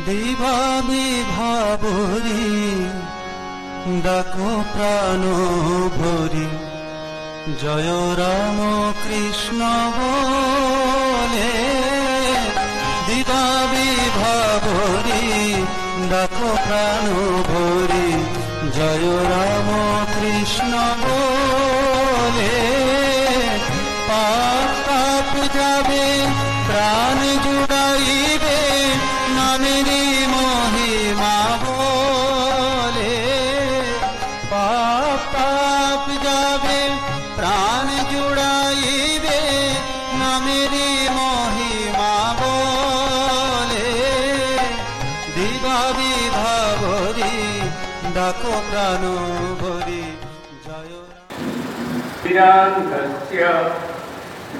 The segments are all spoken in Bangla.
দিবা বিভাবরি ডাকো প্রাণ ভরি জয় রাম কৃষ্ণ বলে। দিবা বিভাবরি ডাকো প্রাণ ভরি জয় রাম কৃষ্ণ বলে। পাপ পাপ যাবে প্রাণ জুড়াইবে নামেরি মহিমা বলে। পাপ পাপ যাবে প্রাণ জুড়াইবে নামেরি মহিমা বলে। দিবা বিভাবরি ডাকো প্রাণ ভরি জয় বিরাঙ্গস্য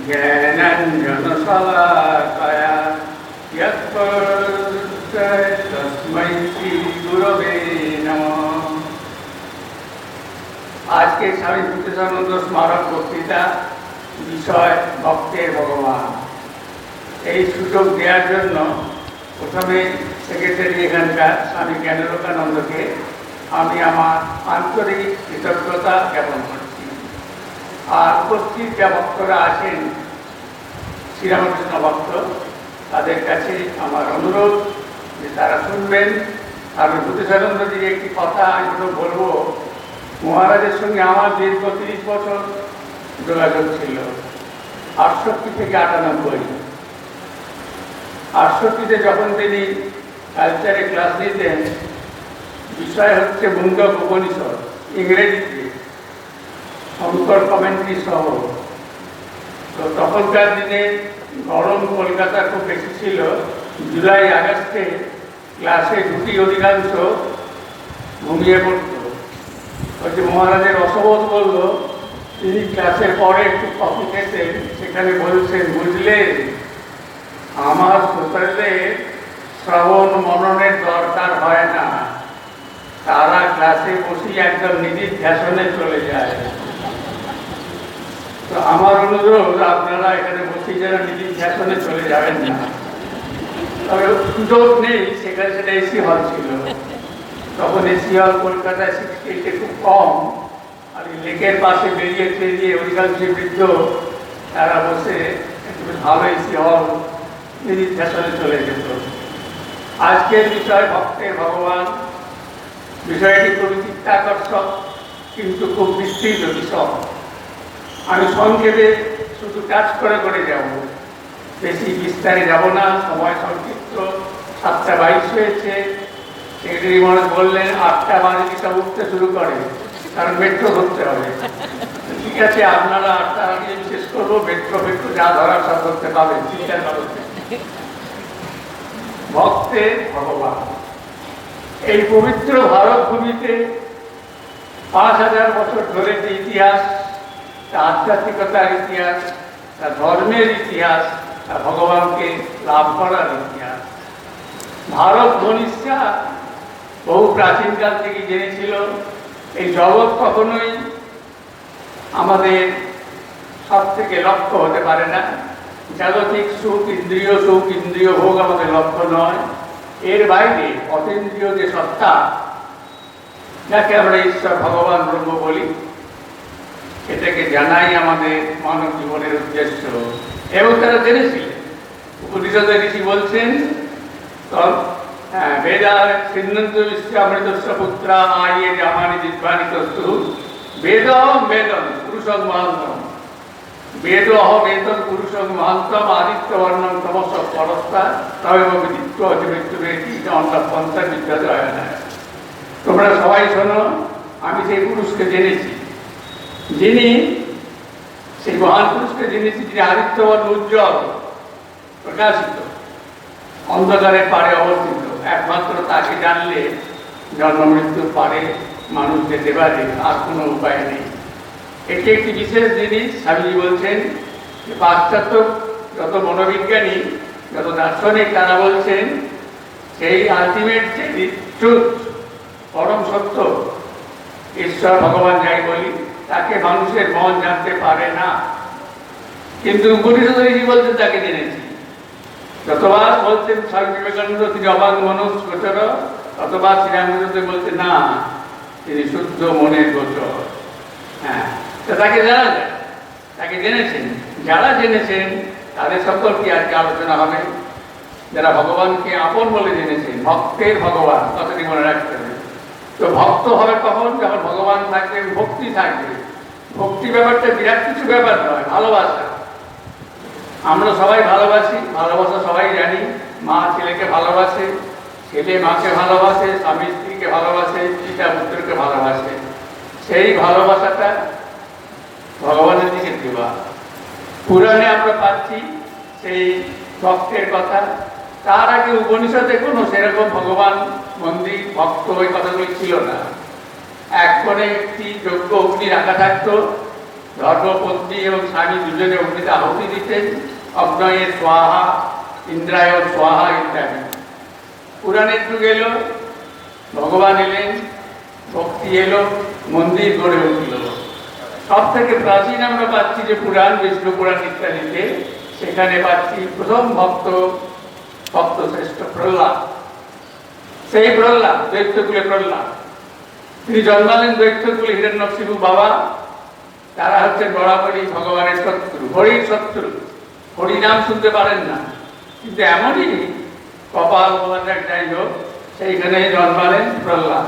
জ্ঞানাঞ্জনশলাকয়া তস্मै শ্রী গুরবে নমঃ। আজকে স্বামী বুদ্ধেশানন্দ স্মারক বক্তৃতা, বিষয় ভক্তের ভগবান। এই সুযোগ দেওয়ার জন্য প্রথমে সেক্রেটারি এখানকার স্বামী জ্ঞানলোকানন্দকে আমি আমার আন্তরিক কৃতজ্ঞতা জ্ঞাপন করছি। আর উপস্থিত যা ভক্তরা আছেন শ্রীরামকৃষ্ণ ভক্ত, তাদের কাছে আমার অনুরোধ যে তারা শুনবেন। আর বুদ্ধেশানন্দজির একটি কথা আমি বলবো। মহারাজের সঙ্গে আমার দীর্ঘ 30 বছর যোগাযোগ ছিল, 68 থেকে 98। 68-তে যখন তিনি কালচারে ক্লাস নিতেন, বিষয় হচ্ছে মুন্ডক উপনিষদ, ইংরেজিতে শঙ্কর কমেন্ট্রি সহ। তো তখনকার দিনে গরম কলকাতা খুব বেশি ছিল। জুলাই আগস্টে ক্লাসে দুটি অধিকাংশ ঘুমিয়ে পড়ত। ওই যে মহারাজের রসবোধ বলল, তিনি ক্লাসের পরে একটু কফি খেতেন, সেখানে বলছেন, বুঝলে আমার শ্রোতাদের শ্রবণ মননের দরকার হয় না, তারা ক্লাসে বসে একদম নিজের ধ্যাসনে চলে যায়। তো আমার অনুরোধ, আপনারা এখানে বসে যারা নিজের ধ্যাসনে চলে যাবেন না। তবে সুযোগ নেই, সেখানে সেটা এসি হল ছিল। তখন এসি হল কলকাতায় 68-এ খুব কম। আর লেকের পাশে বেরিয়ে অধিকাংশ বৃদ্ধ তারা বসে একটু ভালো এসি হল নিজের ধ্যাসনে চলে যেত। আজকের বিষয় ভক্তের ভগবান। বিষয়টি খুবই চিত্তাকর্ষক, কিন্তু খুব বিস্তৃত বিষয়। আমি সংক্ষেপে শুধু টাচ করে যাব, বেশি বিস্তারে যাব না, সময় সংক্ষিপ্ত। 7:22 হয়েছে। সেক্রেটারি মহারাজ বললেন 8টা বাজে সব উঠতে শুরু করে, কারণ মেট্রো ধরতে হবে। ঠিক আছে, আপনারা 8টার আগে শেষ করবো। মেট্রো যা ধরার সব ধরতে পাবেন, চিন্তা করতে। ভক্তের ভগবান। এই পবিত্র ভারত ভূমিতে 5000 বছর ধরে যে ইতিহাস, তা আধ্যাত্মিকতার ইতিহাস, তা ধর্মের ইতিহাস, তা ভগবানকে লাভ করার ইতিহাস। ভারত মনীষা বহু প্রাচীনকাল থেকে জেনেছিল, এই জগৎ কখনোই আমাদের সব থেকে লক্ষ্য হতে পারে না। জাগতিক সুখ, ইন্দ্রিয় ভোগ আমাদের লক্ষ্য নয়। এর বাইরে অতীন্দ্রিয় যে সত্তা, যাকে আমরা ঈশ্বর, ভগবান, ব্রহ্ম বলি, এটাকে জানাই আমাদের মানব জীবনের উদ্দেশ্য। এবং তারা জেনেছিলেন। উপনিষদে ঋষি বলছেন, বেদা সিন্ধন্ত বিশ্বামৃতস্য পুত্রা আয়ে জামানি জিহ্বানি তস্তু বেদ বেদন পুরুষং মহান্তম। বেদ বেদন পুরুষং মহান্তম আদিত্যবর্ণম তমস পরস্তা তবেব বিদিত্ব অতিমৃত্যু বেদি পন্থা বিদ্যাত হয় না। তোমরা সবাই শোনো, আমি সেই পুরুষকে জেনেছি, যিনি সেই মহান পুরুষকে জেনেছি, যিনি আদিত্যবর্ণ উজ্জ্বল প্রকাশিত, অন্ধকারের পারে অবস্থিত। একমাত্র তাকে জানলে জন্ম মৃত্যুর পারে মানুষ যেতে পারে, আর কোনো উপায় নেই। এটি একটি বিশেষ জিনিস। স্বামীজি বলছেন যে পাশ্চাত্য যত মনোবিজ্ঞানী, যত দার্শনিক, তারা বলছেন সেই আলটিমেট যে ট্রুথ, পরম সত্য, ঈশ্বর, ভগবান যাই বলি, তাকে মানুষের মন জানতে পারে না। কিন্তু উপনিষদ ঋষি বলছেন তাকে জেনেছি। যতবার বলছেন স্বামী বিবেকানন্দ তিনি অবাক মনস গোচর, ততবার শ্রীরামকৃষ্ণ বলছেন না, তিনি শুদ্ধ মনের গোচর। হ্যাঁ, তো তাকে জানা যায়, তাকে জেনেছেন। যারা জেনেছেন তাদের সম্পর্কে আর কি আলোচনা হবে। যারা ভগবানকে আপন বলে জেনেছেন, ভক্তের ভগবান, কথাটি মনে রাখতে হবে। তো ভক্ত হবে কখন? যখন ভগবান থাকবে, ভক্তি থাকবে। ভক্তি ব্যাপারটা বিরাট কিছু ব্যাপার নয়, ভালোবাসা। আমরা সবাই ভালোবাসি, ভালোবাসা সবাই জানি। মা ছেলেকে ভালোবাসে, ছেলে মাকে ভালোবাসে, স্বামী স্ত্রীকে ভালোবাসে, পিতা পুত্রকে ভালোবাসে। সেই ভালোবাসাটা ভগবানের দিকে দেওয়া। পুরাণে আমরা পাচ্ছি সেই ভক্তের কথা। তার আগে উপনিষদে কোনো সেরকম ভগবান মন্দির, ভক্ত, ওই কথাগুলি ছিল না। এক কোণে একটি যজ্ঞ অগ্নি রাখা থাকতো, ধর্মপত্নী এবং স্বামী দুজনে অগ্নিতে আহুতি দিতেন, অগ্নয়ে স্বাহা, ইন্দ্রায় স্বাহা ইত্যাদি। পুরাণের যুগ এলো, ভগবান এলেন, ভক্তি এলো, মন্দির গড়ে উঠল। সব থেকে প্রাচীন আমরা পাচ্ছি যে পুরাণ, বিষ্ণু পুরাণ ইত্যাদিতে, সেখানে পাচ্ছি প্রথম ভক্ত শ্রেষ্ঠ প্রহ্লাদ। সেই প্রহ্লাদ, দৈত্যকুলে প্রহ্লাদ, তিনি জন্মালেন দৈত্যকুলে। হিরণ্যকশিপু বাবা, তারা হচ্ছেন বরাবরই ভগবানের শত্রু, হরির শত্রু। হরি নাম শুনতে পারেন না, কিন্তু এমনই কপাল বলার যাই হোক, সেইখানে জন্মালেন প্রহ্লাদ,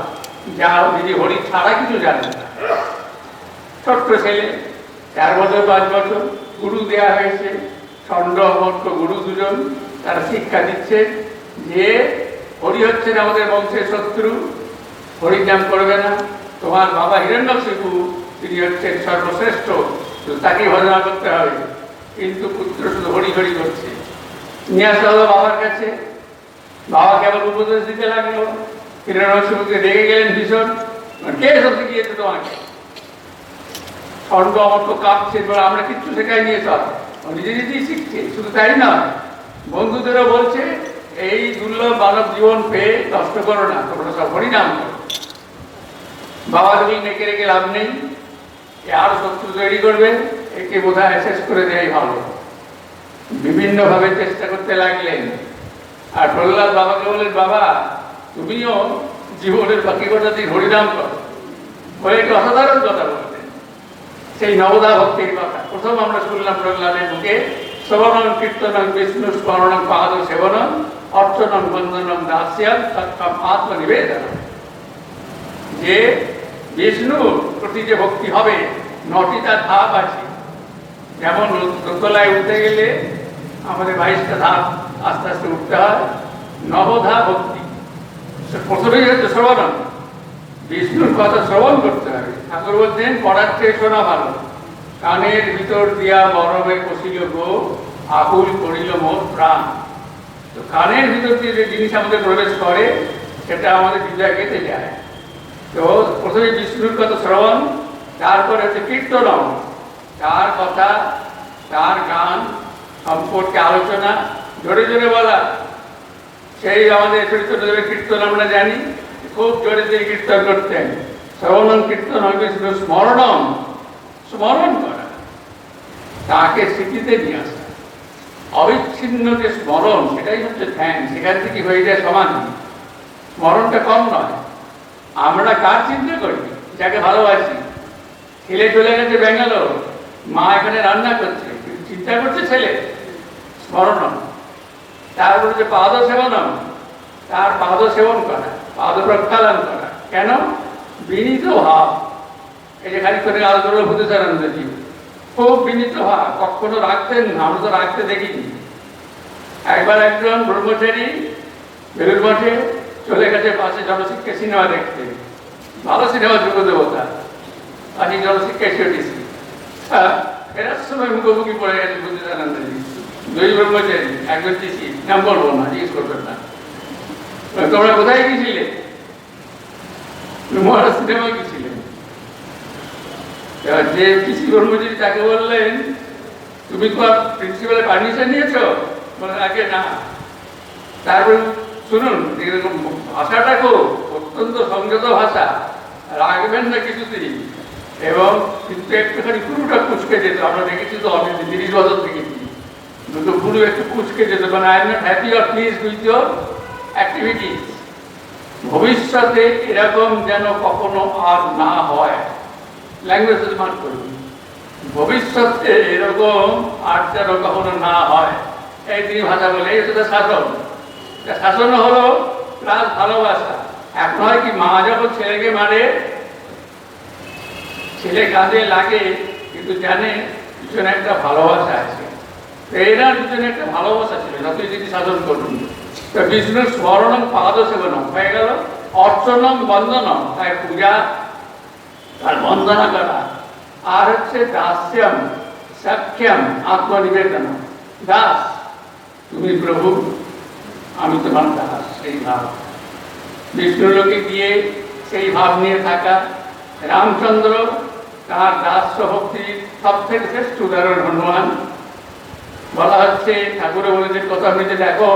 যা তিনি হরি ছাড়া কিছু জানেন না। ছোট্ট ছেলে, 4 বছর 5 বছর, গুরু দেয়া হয়েছে, ষণ্ড মন্ত্র গুরু দুজন, তারা শিক্ষা দিচ্ছে যে হরি হচ্ছেন আমাদের বংশের শত্রু, হরির নাম করবে না। তোমার বাবা হিরণ্যকশিপু, তিনি হচ্ছেন সর্বশ্রেষ্ঠ, তাকে ভজনা করতে হবে। কিন্তু পুত্র শুধু হরি হরি করছে। নিয়ে আসা হলো বাবার কাছে, বাবা কেবল উপদেশ দিতে লাগলো। হিরণ্যকশিপুকে রেগে গেলেন ভীষণ, কে এসব শিখিয়েছে তোমাকে? ষণ্ড অমর্ত কাঁপছে, আমরা কিচ্ছু শেখাই নিয়ে চল, নিজে নিজেই শিখছে। শুধু তাই নয়, বন্ধুদেরও বলছে এই দুর্লভ মানব জীবন পেয়ে নষ্ট করো না, তোমরা সব হরিনাম করো। বাবার বই নেকে রেখে লাভ নেই, এ আরো শত্রু তৈরি করবে, একে বোধহয় শেষ করে দেয় ভালো। বিভিন্নভাবে চেষ্টা করতে লাগলেন। আর প্রহ্লাদ বাবাকে বললেন, বাবা তুমিও জীবনের বাকি কটা দিন হরিনাম করো। বলে একটি অসাধারণ কথা বলতেন, সেই নবদা ভক্তির কথা। প্রথম আমরা শুনলাম প্রহ্লাদের মুখে, শ্রবণং কীর্তনং বিষ্ণু স্মরণং পাদ সেবনং অর্চনং বন্দনং দাস্যাৎ সৎকাম আত্মনিবেদনম। যে বিষ্ণুর প্রতি যে ভক্তি হবে, 9টি তার ধাপ আছে। যেমন দোতলায় উঠতে গেলে আমাদের 22টা ধাপ আস্তে আস্তে উঠতে হয়, নবধা ভক্তি। প্রথমেই হচ্ছে শ্রবণম, বিষ্ণুর কথা শ্রবণ করতে হবে। ঠাকুর বলছেন, পড়ার চেয়ে শোনা ভালো। কানের ভিতর দিয়া মরমে কষিল গো, আকুল করিল মোর প্রাণ। তো কানের ভিতর দিয়ে যে জিনিস আমাদের প্রবেশ করে, সেটা আমাদের হৃদয় কেটে যায়। তো প্রথমে বিষ্ণুর কথা শ্রবণ, তারপরে হচ্ছে কীর্তনম, তার কথা, তার গান সম্পর্কে আলোচনা, জোরে জোরে বলা। সেই আমাদের চৈতন্যদেবের কীর্তন আমরা জানি, খুব জোরে দিয়ে কীর্তন করতেন। শ্রবণম কীর্তনম বিষ্ণু স্মরণম, স্মরণ করা, তাকে স্মৃতিতে নিয়ে আসা। অবিচ্ছিন্ন যে স্মরণ, সেটাই হচ্ছে ধ্যান। সেখান থেকে হয়ে যায় সমাধি। স্মরণটা কম নয়। আমরা কার চিন্তা করি? যাকে ভালোবাসি। ছেলে চলে গেছে ব্যাঙ্গালোর, মা এখানে রান্না করছে, চিন্তা করছে ছেলে, স্মরণম। তারপরে যে পাদ সেবনম, তার পাদ সেবন করা, পাদ প্রক্ষালন করা। কেন? বিনীত ভাব। এই যে খালি করে আলোচনা ভূতেশানন্দজি, খুব বিনীত ভাব, কখনো রাখতেন না, আমরা তো রাখতে দেখিনি। একবার একজন ব্রহ্মচারী বেলুর মঠে চলে গেছে পাশে জনশিক্ষা সিনেমা দেখতে। ভালো সিনেমা, যুগদেবতা, পাশে জনশিক্ষা শিওটিসি। ফেরার সময় মুখোমুখি পড়ে গেছে ভূতেশানন্দজি, 2 ব্রহ্মচারী, একজন চিঠি, নাম বলবো না, জিজ্ঞেস করবেন না। তোমরা কোথায় গিয়েছিলে? মহারাজ সিনেমা গিয়েছিলেন। যে কৃষি ব্রহ্মচারী তাকে বললেন, তুমি তো প্রিন্সিপালের পারমিশন নিয়েছো? বলে আগে না। তারপরে শুনুন, এরকম ভাষাটা খুব অত্যন্ত সংযত ভাষা, রাখবেন না কিছুতেই। এবং কিন্তু একটুখানি পুরোটা কুচকে যেত। আমরা দেখেছি তো, আমি 30 বছর দেখেছি। দুটো পুরো একটু কুচকে যেত, মানে I am not happy or please with your activities. ভবিষ্যতে এরকম যেন কখনো আর না হয়, ল্যাঙ্গুয়েজ মার্ক করুন, ভবিষ্যতে এরকম আর যেন কখনো না হয়। এই তিনি ভাষা বলে এই হচ্ছে শাসন। শাসন হলো প্লাস ভালোবাসা। এখন হয় কি, মা যখন ছেলেকে মারে, ছেলে কাঁধে লাগে কিন্তু জানে পিছনে একটা ভালোবাসা আছে। এনার পিছনে একটা ভালোবাসা ছিল, যতই যদি শাসন করুন। তো বিষ্ণুর স্মরণম পাদ সেবনম হয়ে গেল, অর্চনম বন্দনম, তাই পূজা তার বন্দনা করা। আর হচ্ছে দাস্যম সখ্যম আত্মনিবেদন। দাস, তুমি প্রভু, আমি তোমার দাস, সেই ভাব। বিষ্ণুর লোকে গিয়ে সেই ভাব নিয়ে থাকা। রামচন্দ্র তার দাস্য ভক্তির সব থেকে শ্রেষ্ঠ উদাহরণ হনুমান। বলা হচ্ছে, ঠাকুরে বলেছেন কথা হয়েছে, দেখো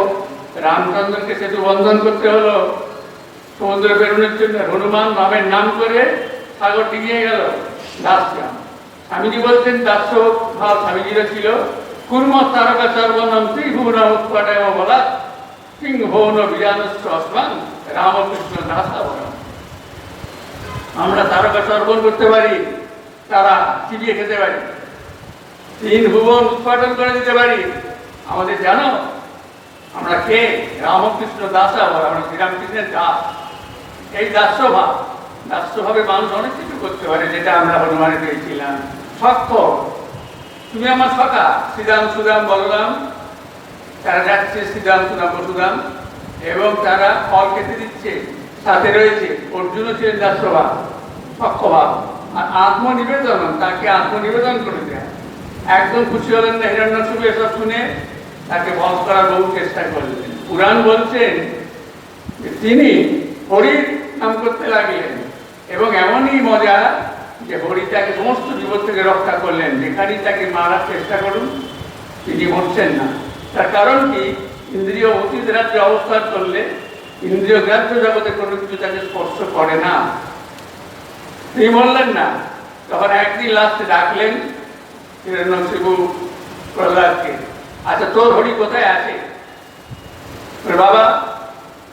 রামচন্দ্রকে সেতু বন্ধন করতে হলো সমুদ্র পেরোনোর জন্য, হনুমান রামের নাম করে সাগর ডিঙিয়ে গেল। দাসরাম, স্বামীজি বলছেন দাস্য ভাব স্বামীজিরও ছিল। কুর্ম তারকা সর্বনম ত্রিভুবন উৎপাটায় বলা সিংহ ভৌন বিজানস্য অস্মান রামকৃষ্ণ দাসাবরণ। আমরা তারকা সর্বন করতে পারি, তারা চিবিয়ে খেতে পারি, তিন ভুবন উৎপাদন করে দিতে পারি। আমাদের জানো আমরা কে? রামকৃষ্ণ দাসাবর, আমরা শ্রীরামকৃষ্ণের দাস। এই দাস্যভাবে মানুষ অনেক কিছু করতে পারে, যেটা আমরা হনুমানে পেয়েছিলাম। সক্ষম, তুমি আমার সখা, শ্রীরাম সুদাম বলরাম, তারা যাচ্ছে শ্রীরাম সুদাম বসুদাম, এবং তারা ফল খেতে দিচ্ছে, সাথে রয়েছে। অর্জুনও ছিলেন দাস্যভাব, সক্ষভাব। আর আত্মনিবেদন, তাকে আত্মনিবেদন করে দেয়। একদম খুশি হলেন না হিরণ্যকশিপু এসব শুনে, তাকে বধ করার বহু চেষ্টা করলেন। পুরাণ বলছেন যে তিনি হরির নাম করতে লাগলেন, এবং এমনই মজা যে হরি তাকে সমস্ত বিপদ থেকে রক্ষা করলেন। যেখানেই তাকে মারার চেষ্টা করুন, তিনি মরছেন না। তার কারণ কি? ইন্দ্রিয় অতীত রাজ্যে অবস্থান করলে ইন্দ্রিয় গ্রাহ্য জগতে কোনো কিছু তাকে স্পর্শ করে না, তিনি বললেন না। তখন একদিন লাস্টে ডাকলেন হিরণ্যকশিপু প্রহ্লাদকে, আচ্ছা তোর হরি কোথায় আছে? বাবা,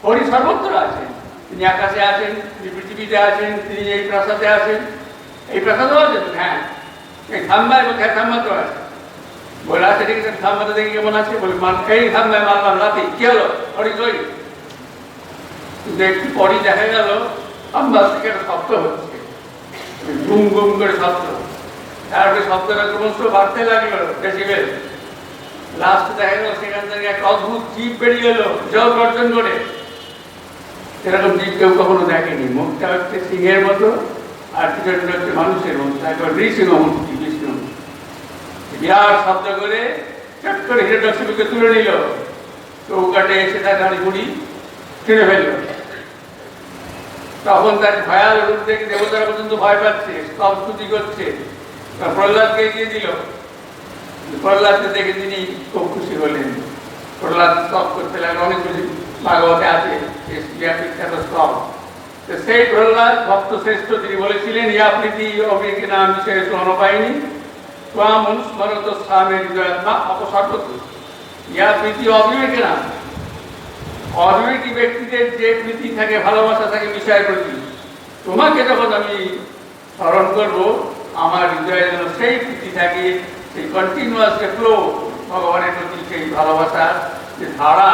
হরি সর্বত্র আছেন, তিনি আকাশে আছেন, তিনি পৃথিবীতে আছেন, তিনি এই প্রাসাদে আছেন। এই প্রাসাদও আছে? হ্যাঁ। এই থাম্বায়, কোথায়? থাম্বা তো আছে। বলে আছে, ঠিক আছে, থাম্বাতে দেখি কেমন আছে? বলে এই থাম্বায় মারলাম রাতে, কি হলো? হরি কই? কিন্তু একটু পরই দেখা গেল থাম্বা থেকে একটা শব্দ হচ্ছে, গুম গুম করে শব্দ। তারপরে শব্দটা ক্রমশ বাড়তে লাগলো, ডেসিবেল। লাস্ট দেখা গেল সেখান থেকে একটা অদ্ভুত জীব বেরিয়ে এলো জল গর্জন করে। সেরকম জীব কেউ কখনো দেখেনি। মুখটা হচ্ছে সিংহের মতো, আর পিছনটা হচ্ছে মানুষের মতো, একবার নৃসিংহ মূর্তি বিষ্ণু। বিরাট শব্দ করে চট করে হিরণ্যকশিপুকে তুলে নিল, চৌকাটে এসে তার গাড়ি গুড়ি ছিঁড়ে ফেলল। তখন তার ভয়াল রূপ দেখে দেবতারা পর্যন্ত ভয় পাচ্ছে, স্তব স্তুতি করছে। প্রহ্লাদকে এগিয়ে দিল, প্রহ্লাদকে দেখে তিনি খুব খুশি হলেন। প্রহ্লাদ স্তব করতে লাগলো, অনেক কিছু ভাগবতে আছে বিখ্যাত স্তব। সেই প্রহ্লাদ ভক্ত শ্রেষ্ঠ, তিনি বলেছিলেন ইয়া প্রীতি অবিজ্ঞান নাম বিশেষ অনপায়নি ত্বাম অনুস্মরত স্বামীর হৃদয়াত্মা অপসর্গত। ইয়া প্রীতি অবিবেকেনা, অবিবেকী ব্যক্তিদের যে প্রীতি থাকে, ভালোবাসা থাকে বিষয়ের প্রতি, তোমাকে যখন আমি স্মরণ করবো, আমার হৃদয়ে যেন সেই প্রীতি থাকে, সেই কন্টিনিউয়াস যে ফ্লো ভগবানের প্রতি, সেই ভালোবাসার যে ধারা,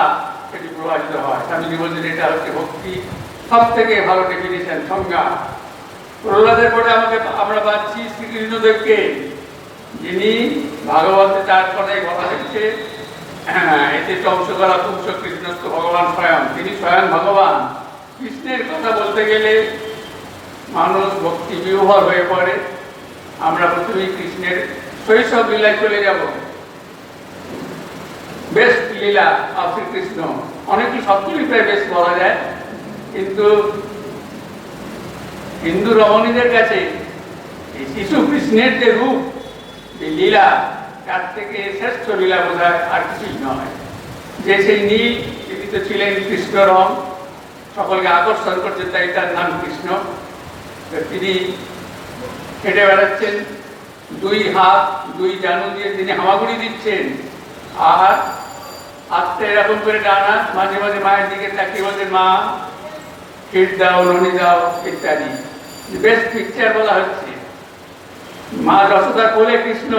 সেটি প্রবাহিত হয়। স্বামীজি বলছেন এটা হচ্ছে ভক্তি সব থেকে ভালো ডেফিনিশন, সংজ্ঞা। প্রহ্লাদের পরে আমরা পাচ্ছি শ্রীকৃষ্ণদেবকে, যিনি ভাগবতে তার কথাই বলা হচ্ছে এতে চংসকলা পুংস কৃষ্ণস্থ ভগবান স্বয়ং, তিনি স্বয়ং ভগবান। কৃষ্ণের কথা বলতে গেলে মানুষ ভক্তি বিহ্বল হয়ে পড়ে। আমরা প্রথমেই কৃষ্ণের শৈশব লীলায় চলে যাব। বেস্ট লীলা অফ শ্রীকৃষ্ণ, অনেকই সবগুলি প্রায় বেশ বলা যায়, কিন্তু হিন্দু রমণীদের কাছে এই শিশু কৃষ্ণের যে রূপ, যে লীলা, তার থেকে শ্রেষ্ঠ লীলা বোধ হয় আর কিছুই নয়। যে সেই নীল, তিনি তো ছিলেন কৃষ্ণ রং, সকলকে আকর্ষণ করছেন, তাই তার নাম কৃষ্ণ। তিনি হেঁটে বেড়াচ্ছেন, দুই হাত দুই জানু দিয়ে তিনি হামাগুড়ি দিচ্ছেন, আর হাতটা এরকম করে ডানা, মাঝে মাঝে মায়ের দিকে তাকিয়ে বলছেন মা ক্ষীর দাও, ননি দাও ইত্যাদি। বেস্ট পিকচার বলা হচ্ছে। মা যশোদার কোলে কৃষ্ণ,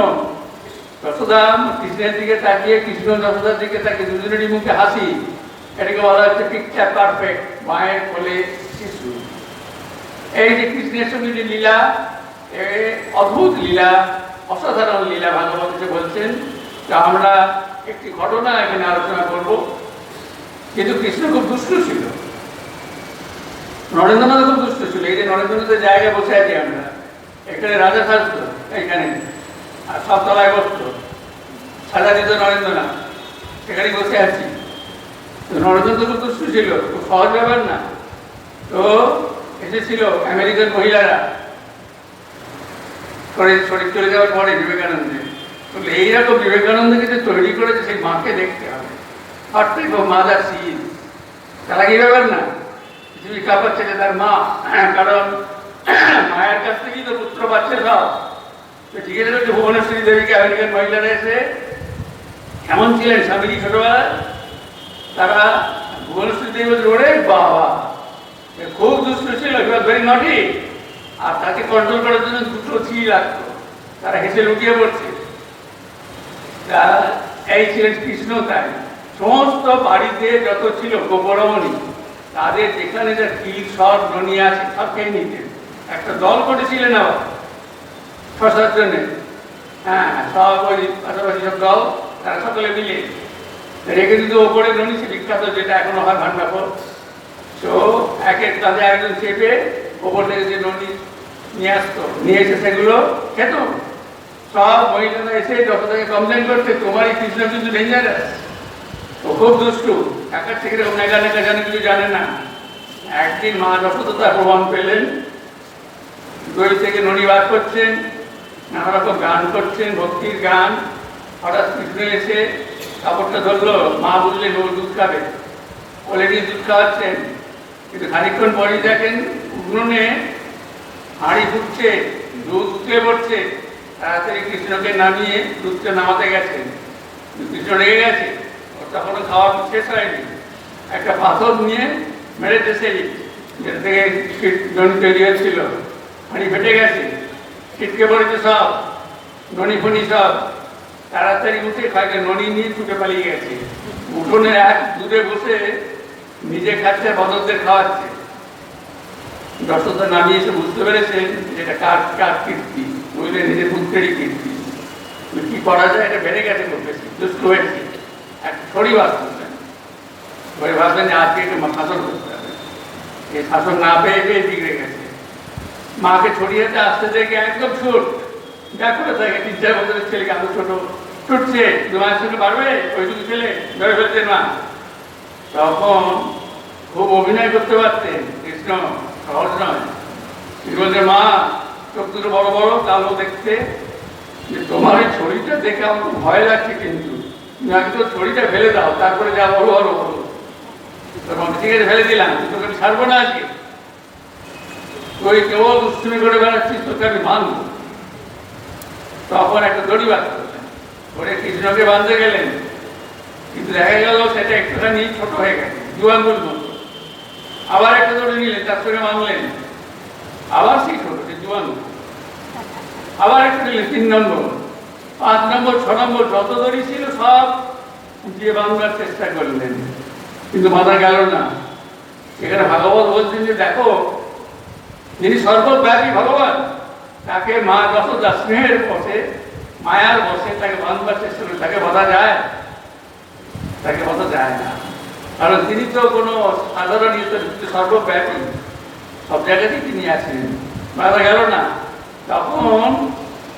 যশোদা কৃষ্ণের দিকে তাকিয়ে, কৃষ্ণ যশোদার দিকে তাকিয়ে, দুজনেরই মুখে হাসি। এটাকে বলা হচ্ছে পিকচার পারফেক্ট, মায়ের কোলে শিশু। এই যে কৃষ্ণের সঙ্গে যে লীলা, অদ্ভুত লীলা, অসাধারণ লীলা ভাগবত বলছেন। আমরা একটি ঘটনা এখানে আলোচনা করব। কিন্তু কৃষ্ণ খুব দুষ্ট ছিল, নরেন্দ্রনাথ খুব দুষ্ট ছিল। এই যে নরেন্দ্রনাথের জায়গায় বসে আছি আমরা, এখানে রাজা থাকতো এইখানে, আর সব তলায় বসত, সাজা দিত নরেন্দ্রনাথ, সেখানে বসে আছি। তো নরেন্দ্রনাথ খুব দুষ্ট ছিল, খুব সহজ ব্যাপার না। তো এসেছিল আমেরিকান মহিলারা শরীর চলে যাওয়ার পরে বিবেকানন্দের, বলে এইরকম বিবেকানন্দকে যে তৈরি করেছে সেই মাকে দেখতে হবে। অর্থাৎ মাদার সিজ, তারা কি ব্যাপার না, পৃথিবী কাঁপাচ্ছে যে তার মা, কারণ মায়ের কাছ থেকেই তো পুত্র পাচ্ছে সব। তো ঠিক আছে, যে ভুবনেশ্বরী দেবীকে আমেরিকান মহিলারা এসে কেমন ছিলেন স্বামীজি ছোটবেলায়, তারা ভুবনেশ্বরী দেবী বলছে ওরে বাবা খুব দুষ্ট ছিল, ভেরি নটি, আর তাকে কন্ট্রোল করার জন্য দুটো ছি লাগতো, তারা হেসে লুটিয়ে পড়ছে। এই ছিলেন কৃষ্ণ। তাই সমস্ত বাড়িতে যত ছিল গোপরমণি, তাদের যেখানে যা ক্ষীর সব ননি আছে সব খেয়ে নিতেন। একটা দল করেছিলেন আবার 6-7 জনের, হ্যাঁ, সব ওই পাশাপাশি সব দল, তারা সকলে মিলে রেখে দিত ওপরে ননি, সে বিখ্যাত যেটা এখনো হয় ভান্ডাফল। তো একের কাজে একজন চেপে ওপর থেকে যে ননি নিয়ে আসতো, নিয়ে এসে সেগুলো খেত। সব মহিলারা এসে যতটাকে কমপ্লেন করছে তোমারই কৃষ্ণ কিন্তু ডেঞ্জারাস, ও খুব দুষ্টু, একার থেকে নেগা নেগা জানে কিছু জানে না। একদিন মা যশোদা প্রমাণ পেলেন, দই থেকে ননি বার করছেন, নানা রকম গান করছেন, ভক্তির গান। হঠাৎ কৃষ্ণ এসে কাপড়টা ধরলো, মা বুঝলেন ও দুধ খাবে, অলরেডি দুধ খাওয়াচ্ছেন। কিন্তু খানিকক্ষণ পরেই দেখেন উনুনে হাঁড়ি ফুটছে, দুধ উতলে পড়ছে। তাড়াতাড়ি কৃষ্ণকে নামিয়ে দুধটা নামাতে গেছেন, কৃষ্ণ রেগে গেছে, ওর তখনও খাওয়া শেষ হয়নি। একটা পাথর নিয়ে মেরেছে সেই, যেটা থেকে ননি তৈরি হয়েছিল, হাঁড়ি ফেটে গেছে, ছিটকে পড়েছে সব ননি ফনি সব। তাড়াতাড়ি উঠে খাইতে ননি নিয়ে ছুটে পালিয়ে গেছে। উঠোনে এক দূরে বসে নিজে খাচ্ছে, বদরদের খাওয়াচ্ছে। যশোদা নামিয়ে এসে বুঝতে পেরেছেন যেটা কার কার কীর্তি, বুঝলে নিজের পুত্রেরই কীর্তি। কি করা যায়, এটা বেড়ে গেছে খুব বেশি, দুষ্ট হয়েছে। একটা ছড়ি বাস করতেন, ঘরে ভাবতেন যে আজকে একটু শাসন করতে হবে। এই শাসন না পেয়ে পেয়ে বিগড়ে গেছে। মাকে ছড়িয়েতে আসতে দেখে একদম ছুট, যা করে থাকে 3-4 বছরের ছেলেকে এত ছোট ছুটছে, 2 মাসের সঙ্গে পারবে ওইটুকু ছেলে, ধরে ফেলছেন মা। তখন খুব অভিনয় করতে পারতেন কৃষ্ণ, সহজ নয়। বলছে মা চোখ দুটো বড় বড়, কালো দেখতে, যে তোমার এই ছড়িটা দেখে আমার খুব ভয় লাগছে, কিন্তু তুমি আগে তো ছড়িটা ফেলে দাও, তারপরে যা বড় বড় বলো। তখন ঠিক আছে ফেলে দিলাম, তোকে আমি ছাড়বো না আজকে, তুই কেবল দুষ্টুমি করে বেড়াচ্ছিস, তোকে আমি বাঁধবো। তখন একটা দড়ি বাঁধ করলেন, ওরে কৃষ্ণকে বাঁধতে গেলেন, কিন্তু দেখা গেল সেটা একটুখানি ছোট হয়ে গেছে, 2 আঙ্গুল মতো। আবার একটা দড়ি নিলেন, তার সঙ্গে বাঁধলেন, আবার সেই ছোট, 2 আঙ্গুল। আবার একটা নিলেন, 3 নম্বর, 5 নম্বর, 6 নম্বর, যত দড়ি ছিল সব দিয়ে বাঁধবার চেষ্টা করলেন, কিন্তু বাঁধা গেল না। এখানে ভাগবত বলছেন যে দেখো, যিনি সর্বব্যাপী ভগবান, তাকে মা যশোদা স্নেহের বসে, মায়ার বসে তাকে বাঁধবার চেষ্টা করে, তাকে বাঁধা যায়? তাকে বাঁধা যায় না, কারণ তিনি তো কোনো সাধারণ সর্বব্যাপী, সব জায়গাতেই তিনি আছেন, বাঁধা গেল না। তখন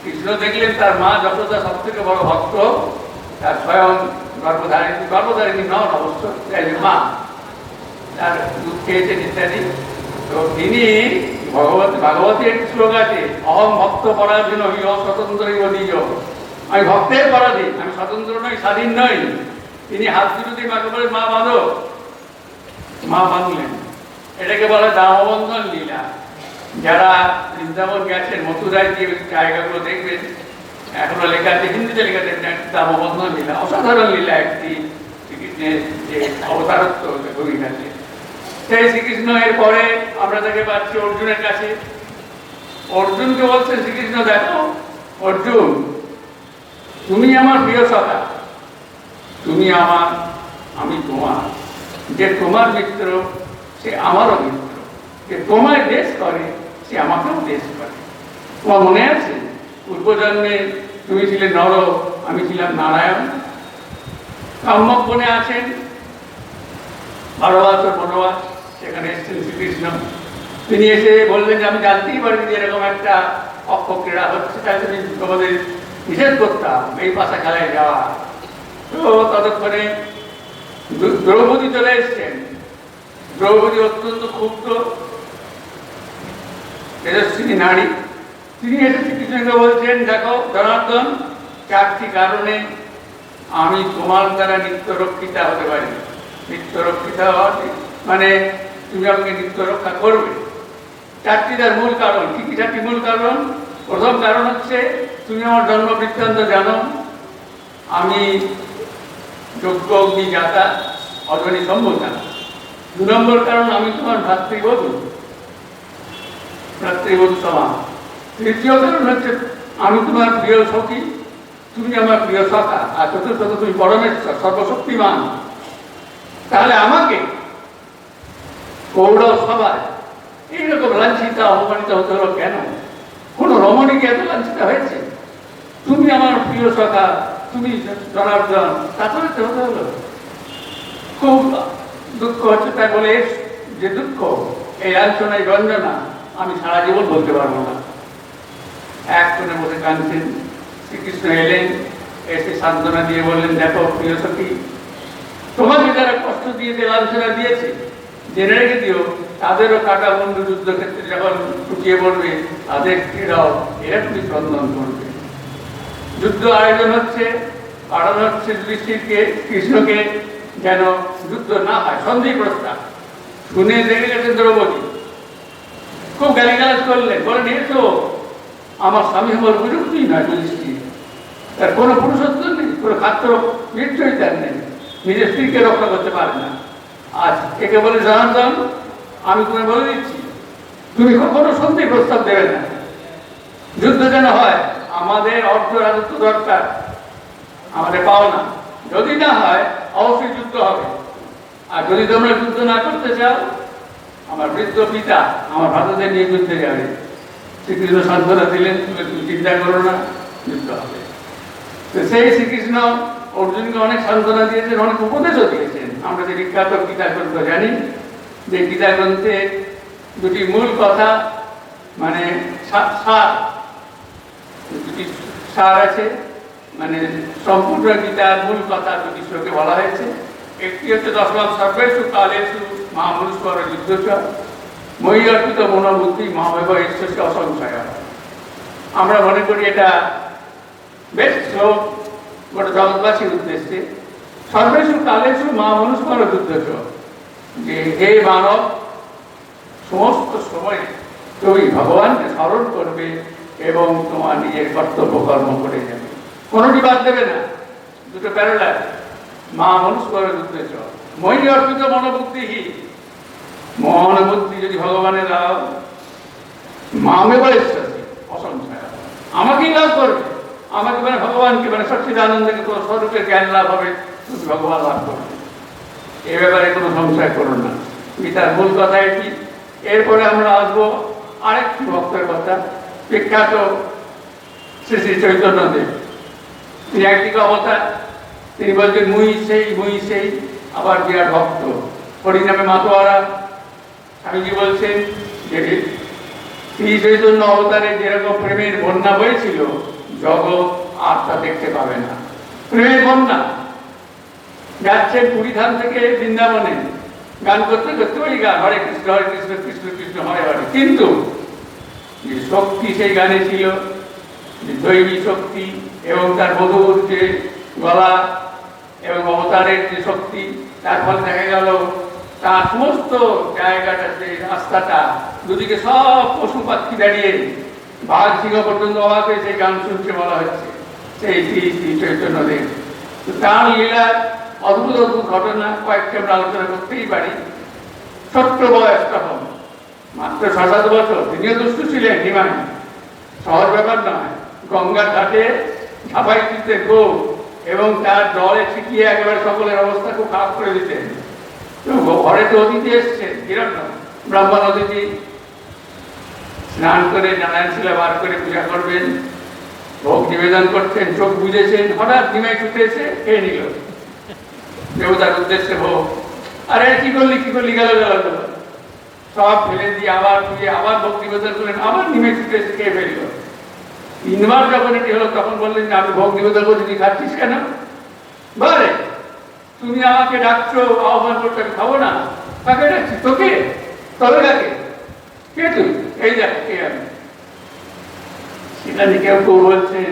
কৃষ্ণ দেখলেন তার মা যশোদা সব থেকে বড় ভক্ত, তার স্বয়ং গর্ভধারিণী নন অবশ্য, মা, তার দুধ খেয়েছেন ইত্যাদি। তো তিনি ভাগবতী একটি শ্লোক আছে, অহম ভক্ত পরাধীন হি স্বতন্ত্র দিজ, আমি ভক্তের পরাধীন, আমি স্বতন্ত্র নই, স্বাধীন নই। তিনি হাত দুটো মাকে বলে মা বাঁধো, মা বাঁধলেন। এটাকে বলে দামবন্ধন লীলা। যারা বৃন্দাবন গেছেন, মথুরায় যে জায়গাগুলো দেখবেন, এখনো লেখা আছে, হিন্দিতে লেখা আছে, দামবন্ধ লীলা, অসাধারণ লীলা একটি শ্রীকৃষ্ণের যে অবতারত্ব ভূমিকাতে। সেই শ্রীকৃষ্ণ এর পরে আমরা তাকে পাচ্ছি অর্জুনের কাছে। অর্জুনকে বলছেন শ্রীকৃষ্ণ, দেখো অর্জুন, তুমি আমার প্রিয় সখা, তুমি আমার, আমি তোমার। যে তোমার মিত্র সে আমারও মিত্র, যে তোমায় দেশ করে সে আমাকেও দেশ করে। তোমার মনে আছে পূর্বজন্মে তুমি ছিলে নর, আমি ছিলাম নারায়ণ। কাম্যক বনে আছেন 12 বছর বনবাস, সেখানে এসেছেন শ্রীকৃষ্ণ। তিনি এসে বললেন যে আমি জানতেই পারিনি যে এরকম একটা অক্ষ ক্রীড়া হচ্ছে, তাই তুমি তোমাদের নিষেধ করতাম এই পাশা খেলায় যাওয়া। তো ততক্ষণে দ্রৌপদী চলে এসছেন। দ্রৌপদী অত্যন্ত ক্ষুব্ধ, তেজস্বিনী নারী। তিনি এসে শ্রীকৃষ্ণকে বলছেন, দেখো জনার্দন, 4টি কারণে আমি তোমার দ্বারা নিত্য রক্ষিতা হতে পারি। নিত্য রক্ষিতা মানে তুমি আমাকে নিত্য রক্ষা করবে। 4টি তার মূল কারণ। কি কি 4টি মূল কারণ? প্রথম কারণ হচ্ছে তুমি আমার জন্ম বৃত্তান্ত জানো, আমি যোগ্য অগ্নি জাতা, অজনী সম্ভূতা। 2 নম্বর কারণ আমি তোমার ভ্রাতৃবধূ, ভ্রাতৃবধূ সমান। 3য় কারণ হচ্ছে আমি তোমার প্রিয় সখী, তুমি আমার প্রিয় সখা। আর 4র্থ, তুমি পরমেশ্বর, সর্বশক্তিমান। তাহলে আমাকে কৌরব সভায় এইরকম লাঞ্ছিত অপমানিত হতে হলো কেন? কোন রমণীকে এত লাঞ্ছিত হয়েছে? তুমি আমার প্রিয় সখা, তুমি জনার্দন, তারপরে হতে হলো। খুব দুঃখ হচ্ছে। তাই বলে যে দুঃখ, এই লাঞ্ছনা, এই গঞ্জনা আমি সারা জীবন বলতে পারবো না। এক কোণে বসে কাঁদছেন। শ্রীকৃষ্ণ এলেন, এসে সান্ত্বনা দিয়ে বললেন, দেখো প্রিয় সখী, তোমাকে যারা কষ্ট দিয়েছে, লাঞ্ছনা দিয়েছে, জেনে রেখে দিও তাদেরও কাটা বন্ধু যুদ্ধক্ষেত্রে যখন ফুটিয়ে পড়বে, তাদের ক্রীড়াও এরা তুমি স্পন্দন করবে। যুদ্ধ আয়োজন হচ্ছে, পাঠানো হচ্ছে যুধিষ্ঠিরকে, কৃষ্ণকে, যেন যুদ্ধ না হয়, সন্ধি প্রস্তাব। শুনে রেগে গেছেন দ্রৌপদী, খুব গালিগালাজ করলেন, বলে নিয়েছো আমার স্বামী আমার উপযুক্তই নয় যুধিষ্ঠির, তার কোনো পুরুষত্ব নেই, কোনো খাদ্য নিশ্চয়ই তার নেই, নিজের স্ত্রীকে রক্ষা করতে পারে না। আজ একে বলে জনার্দন, আমি তোমায় বলে দিচ্ছি, তুমি কখনো সন্ধি প্রস্তাব দেবে না। যুদ্ধ যেন হয়, আমাদের অর্থ রাজত্ব দরকার, আমাদের পাওনা। যদি না হয় অবশ্যই যুদ্ধ হবে। আর যদি তোমরা যুদ্ধ না করতে চাও, আমার বৃদ্ধ পিতা আমার ভারতদের নিয়ে যুদ্ধে যাবে। শ্রীকৃষ্ণ সান্ত্বনা দিলেন, তুমি চিন্তা করো না, যুদ্ধ হবে। তো সেই শ্রীকৃষ্ণ অর্জুনকে অনেক সান্ত্বনা দিয়েছেন, অনেক উপদেশও দিয়েছেন। আমরা যে বিখ্যাত গীতা গ্রন্থ জানি, যে গীতা গ্রন্থে 2টি মূল কথা, মানে সার আছে, মানে সম্পূর্ণ গীতার মূল কথা 2টি শ্লোকে বলা হয়েছে। একটি হচ্ছে দশম সর্বেষু কালেষু মহামনুষ্কর যুদ্ধ মই অর্পিত মনোবুদ্ধি মহাবেব ঈশ্বরকে অসংশয়। আমরা মনে করি এটা বেশ শ্লোক গোটা জগৎবাসীর উদ্দেশ্যে। সর্বেষু কালেষু মহামনুষ্কর যুদ্ধ, যে হে মানব, সমস্ত সময় তুমি ভগবানকে স্মরণ করবে এবং তোমার নিজের কর্তব্য কর্ম করে যাবে, কোনোটি বাদ দেবে না। 2টো প্যারালাল। মা মনুষ্কর যুদ্ধ মই অর্পিত মনোবুদ্ধিহীন, মনোবুদ্ধি যদি ভগবানের লাভ, মামেব ঈশ্বরী অসংখ্যায়, আমাকেই লাভ করবে, আমাকে মানে ভগবানকে, মানে সচ্চিদানন্দকে, কোনো স্বরূপের জ্ঞান লাভ হবে, তুমি ভগবান লাভ করবে। এ ব্যাপারে কোনো সংশয় করো না। গীতার মূল কথা এটি। এরপরে আমরা আসবো আরেকটি ভক্তের কথা, বিখ্যাত শ্রী শ্রী চৈতন্যদেব। তিনি একদিকে অবতার, তিনি বলছেন মুই সেই, আবার বিরাট ভক্ত, হরিনামে মাতোয়ারা। স্বামীজি বলছেন যে শ্রী চৈতন্য অবতারে যেরকম প্রেমের বন্যা বয়েছিল, জগৎ আর তা দেখতে পাবে না। প্রেমের বন্যা যাচ্ছেন পুরীধাম থেকে বৃন্দাবনে, গান করতে করতে ওই গান, হরে কৃষ্ণ কৃষ্ণ কৃষ্ণ হরে হরে। কিন্তু যে শক্তি সেই গানে ছিল, যে দৈবী শক্তি এবং তার মধুর যে গলা এবং অবতারের যে শক্তি, তার ফলে দেখা গেল তার সমস্ত জায়গাটাতে, রাস্তাটা, দুদিকে সব পশু পাখি দাঁড়িয়ে, বাঘ সিংহ পর্যন্ত অবাক হয়ে সেই গান শুনছে বলা হচ্ছে। সেই শ্রী শ্রী চৈতন্যদেব। তো তার লীলার অদ্ভুত অদ্ভুত ঘটনা কয়েকটি আমরা আলোচনা করতেই পারি। ছোট্ট বয়স তখন মাত্র 6-7 বছর, তিনিও দুষ্টু ছিলেন হিমায়, সহজ ব্যাপার নয়। গঙ্গার ঘাটে ঝাঁপাই দিতে গো এবং তার জলে ছিটিয়ে একেবারে সকলের অবস্থা খুব খারাপ করে দিতেন। ঘরে তো অতিথি এসছেন, কিরকম ব্রাহ্মণ অতিথি, স্নান করে নারায়ণ শিলা বার করে পূজা করবেন, ভোগ নিবেদন করছেন, চোখ বুঝেছেন, হঠাৎ নিমাই ছুটে এসে খেয়ে নিল দেবতার উদ্দেশ্যে ভোগ। আরে কি করলি গেল সব ফেলে দিয়ে আবার ধুয়ে আবার ভোগ নিবেদন করলেন, আবার নিমে ছুটে এসে খেয়ে ফেলল। 3বার যখন এটি হলো তখন বললেন যে আমি ভোগ নিবেদন করছি, তুই খাচ্ছিস কেন? বলে তুমি আমাকে ডাকছো, আহ্বান করছো, আমি খাবো না। কাকে ডাকছি? তোকে? তবে কাকে? কে তুই? এই দেখ কে আমি। সেখানে কেউ কেউ বলছেন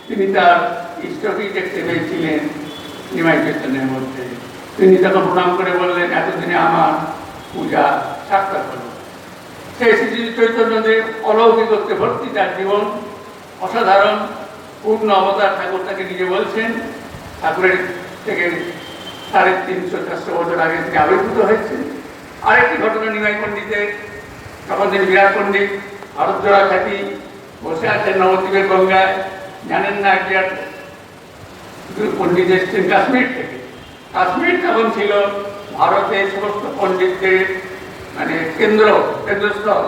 তিনি তার ইষ্টকেই দেখতে পেয়েছিলেন নিমাই চৈতন্যের মধ্যে। তিনি তখন প্রণাম করে বললেন, এতদিনে আমার পূজা সার্থক হলো। সেই শ্রী চৈতন্যদেব অলৌকিকত্বে ভর্তি তার জীবন, অসাধারণ পূর্ণ অবতার। ঠাকুর তাকে নিজে বলছেন ঠাকুরের থেকে 350-400 বছর আগে তিনি আবির্ভূত হয়েছেন। আরেকটি ঘটনা নিমাই পণ্ডিতের, তখন তিনি বিরাট পণ্ডিত, ভারতজোড়া খ্যাতি, বসে আছেন নবদ্বীপের গঙ্গায়। জানেন না বিরাট পণ্ডিত এসছেন কাশ্মীর থেকে। কাশ্মীর তখন ছিল ভারতের সমস্ত পণ্ডিতদের মানে কেন্দ্রস্থল।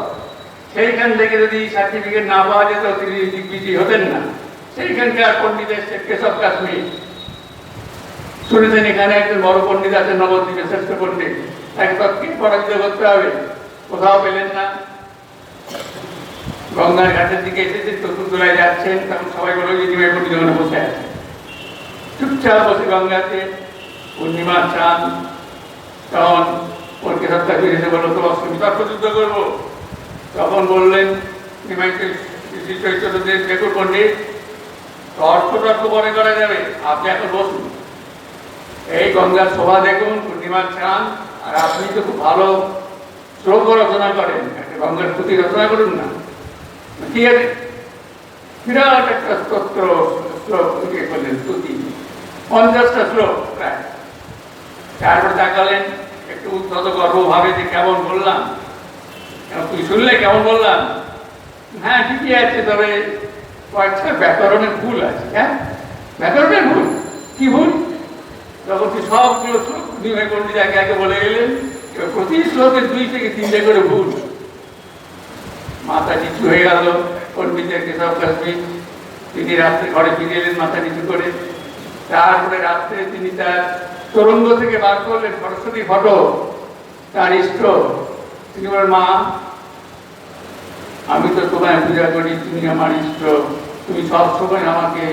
সেইখান থেকে যদি সার্টিফিকেট না পাওয়া যেত তিনি দিগ্বিজয়ী হতেন না। সেইখানকার পণ্ডিত এসছেন কেশব কাশ্মীর। শুনেছেন এখানে একজন বড় পণ্ডিত আছেন নবদ্বীপে, শ্রেষ্ঠ পণ্ডিত, তাকে তৎক্ষণ পরাজিত করতে হবে। কোথাও পেলেন না। গঙ্গার ঘাটের দিকে এসেছেন, চতুর্দোলায় যাচ্ছেন, তখন সবাই বলো যে নিমাই পণ্ডিত ওখানে বসে আছে। চুপচাপ বসে গঙ্গাতে পূর্ণিমার চাঁদ। তখন ওর কেশব কাশ্মীর এসে বললো তো অষ্টমী তর্ক যুদ্ধ করবো। তখন বললেন নিমাই শ্রী চৈতন্যদেব, দেখুন পণ্ডিত, তর্ক পরে করা যাবে, আপনি এখন বসুন। এই গঙ্গার শোভা দেখুন, পূর্ণিমার চাঁদ, আর আপনি তো খুব ভালো শ্লোক রচনা করেন, একটা গঙ্গার স্তুতি রচনা করুন না। ঠিক আছে, বিরাট একটা স্তোত্র শ্লোক করলেন, স্তুতি 50টা শ্লোক প্রায়। তারপরে তাকালেন একটু উদ্ধত গর্বভাবে যে কেমন বললাম। তুই শুনলে কেমন বললাম? হ্যাঁ ঠিকই আছে, তবে কয়েকটা ব্যাকরণের ভুল আছে। হ্যাঁ ব্যাকরণের ভুল? কি ভুল? তখন তুই সবগুলো শ্লোক নিমাই পণ্ডিত একে একে বলে গেলেন। প্রতি শ্লোকে 2 থেকে 3টে করে ভুল। মাথা নিচু হয়ে গেল পণ্ডিতের কেশব কাশ্মীর। তিনি রাত্রে ঘরে ফিরে এলেন মাথা নিচু করে। তারপরে রাত্রে তিনি তার তরঙ্গ থেকে বার করলেন সরস্বতী ফটো, তার ইষ্ট। তিনি বলেন, মা আমি তো তোমায় পূজা করি, তুমি আমার ইষ্ট, তুমি সবসময় আমাকে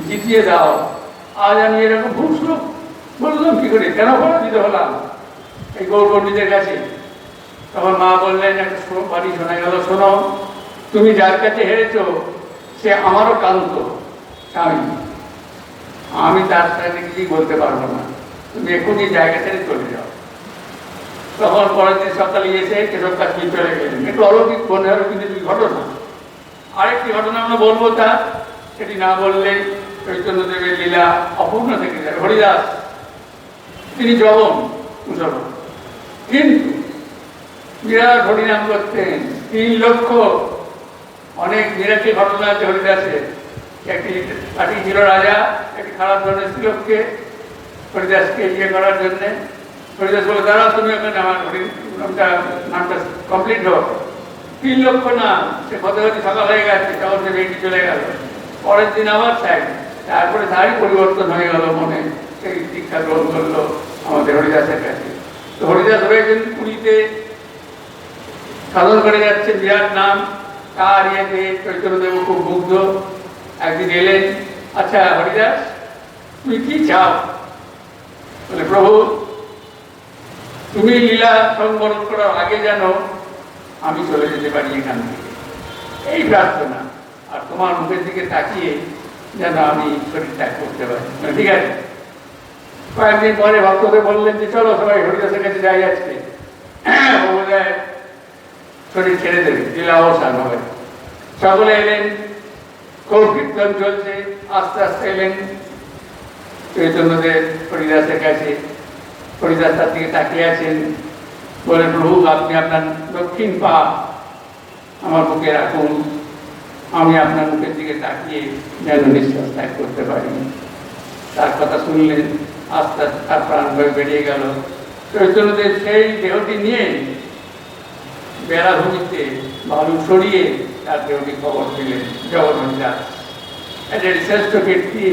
জিতিয়ে দাও। আজ আমি এরকম ভুল শ্লোক বললাম কি করে, কেন পরাজিত হলাম এই গৌর পণ্ডিতের কাছে? তখন মা বললেন, একটা বাড়ি শোনা গেল, শোনো, তুমি যার কাছে হেরেছ সে আমারও কান্ত স্বামী, আমি তার সাথে কিছুই বলতে পারবো না, তুমি এখনই জায়গা ছেড়ে চলে যাও। তখন পরের দিন সকালে এসে কেশব কাশ্মীর চলে গেলেন। একটু অলৌকিক মনে হলো, কিন্তু ঘটনা। আরেকটি ঘটনা আমরা বলবো, তা সেটি না বললে চৈতন্যদেবের লীলা অপূর্ণ থেকে যায়। হরিদাস তিনি যবন মুসলমান, কিন্তু বিরাট হরিনাম করতেন, 3 লক্ষ। অনেক নিরাকি ঘটনা আছে হরিদাসের। একটি পাঠিয়েছিল রাজা একটি খারাপ ধরনের স্ত্রীলোককে হরিদাসকে ইয়ে করার জন্যে। হরিদাস বলে, দাঁড়াও তুমি ওখানে, আমার নামটা কমপ্লিট হোক। 3 লক্ষ না, সে কতখানি সকাল হয়ে গেছে, তখন সে বেরিয়ে চলে গেল। পরের দিন আবার চাই, তারপরে তারই পরিবর্তন হয়ে গেল মনে। সেই শিক্ষা গ্রহণ করলো আমাদের হরিদাসের কাছে। তো হরিদাস হয়েছেন পুরীতে, সাধন করে যাচ্ছে, বিরাট নাম। তার ইয়েতে চৈতন্যদেব খুব মুগ্ধ। একদিন এলেন, আচ্ছা হরিদাস তুমি কি চাও? বলে, প্রভু তুমি লীলা সংবরণ করার আগে যেন আমি চলে যেতে পারি এখান থেকে, এই প্রার্থনা। আর তোমার মুখের দিকে তাকিয়ে যেন আমি শরীর ত্যাগ করতে পারি। ঠিক আছে। কয়েকদিন পরে ভক্তদের বললেন যে চলো সবাই হরিদাসের কাছে যাই আজকে, বোধহয় শরীর ছেড়ে দেবে, লীলা অবসান হবে। সকলে এলেন। খুব কীর্তন চলছে, আস্তে আস্তে এলেন চৈতন্যদেব হরিদাসের কাছে। হরিদাস তার দিকে তাকিয়ে আছেন, বলেন, প্রভু আপনি আপনার দক্ষিণ পা আমার বুকে রাখুন, আমি আপনার মুখের দিকে তাকিয়ে যেন নিঃশ্বাস ত্যাগ করতে পারি। তার কথা শুনলেন, আস্তে আস্তে তার প্রাণভয় বেরিয়ে গেল। চৈতন্যদেব সেই দেহটি নিয়ে বেড়াভূমিতে বালু সরিয়ে তার দেহটি খবর দিলেন জগন্নাথ। এটা শ্রেষ্ঠ কীর্তি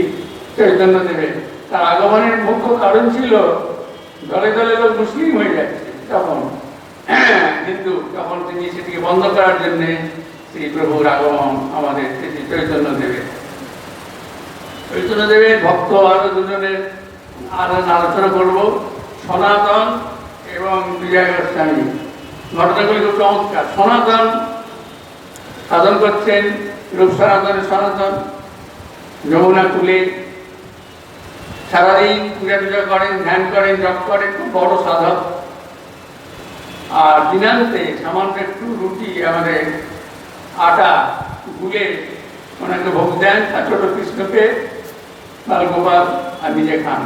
চৈতন্যদেবের। তার আগমনের মুখ্য কারণ ছিল দলে দলে লোক মুসলিম হয়ে যাচ্ছে তখন, কিন্তু তখন তিনি সেটিকে বন্ধ করার জন্যে শ্রী প্রভুর আগমন আমাদের শ্রী চৈতন্যদেবের। চৈতন্যদেবের ভক্ত আরো দুজনের আলোচনা করব, সনাতন এবং বিজয় গোস্বামী। ঘটনাগুলি খুব চমৎকার। সনাতন সাধন করছেন, রূপ সনাতন যমুনা কুলে সারাদিন পূজা টুজা করেন, ধ্যান করেন, জপ করেন, খুব বড় সাধক। আর দিনান্তে সামান্য একটু রুটি আমাদের আটা গুলে ওনাকে ভোগ দেন, আর ছোট কৃষ্ণকে বালগোপাল আর নিজে খান।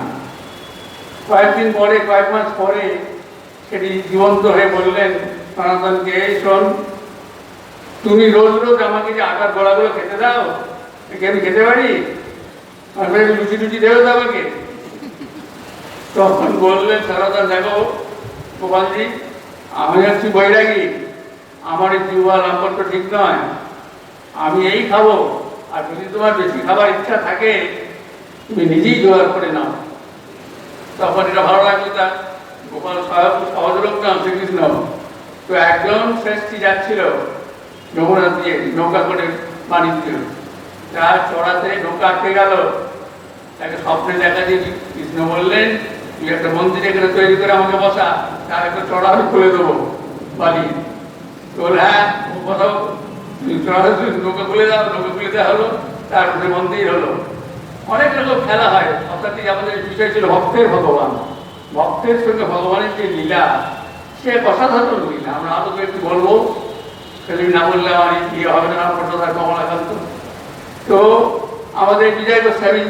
কয়েকদিন পরে, কয়েক মাস পরে সেটি জীবন্ত হয়ে বললেন সনাতনকে, এই শোন, তুমি রোজ রোজ আমাকে যে আটার গড়াগুলো খেতে দাও, একে আমি খেতে পারি? লুচি টুচি দেবে তো আমাকে। তখন বললেন সনাতন, দেখো গোপালজি, আমি হচ্ছি বৈরাগী, আমার এই জিহ্বা লাম্পট্য ঠিক নয়, আমি এই খাবো, আর যদি তোমার বেশি খাবার ইচ্ছা থাকে তুমি নিজেই জোগাড় করে নাও। তখন এটা ভালো লাগলো তার। গোপাল সহজ লোক না, শ্রীকৃষ্ণ তো একজন শ্রেষ্ঠী যাচ্ছিল যমুনা দিয়ে নৌকা করে বাণিজ্য, তার চড়াতে নৌকা আটকে গেল। তাকে স্বপ্নে দেখা দিয়ে কৃষ্ণ বললেন, তুই একটা মন্দির এখানে তৈরি করে আমাকে বসা, তার একটা চড়া আমি খুলে দেবো বালি। তো হ্যাঁ, কোথাও নৌকা খুলে দাও, নৌকা খুলে দেওয়া হলো, তারপরে মন্দির হলো। অনেক রকম খেলা হয়। অর্থাৎ আমাদের বিষয় ছিল ভক্তের ভগবান, ভক্তের সঙ্গে ভগবানের যে লীলা, সে অসাধারণ লীলা। আমরা আরো একটু বলবো, সেদিন না বললে আমার ইয়ে হবে না, প্রসাদ কমলাকান্ত। তো আমাদের বিজয় গোস্বামী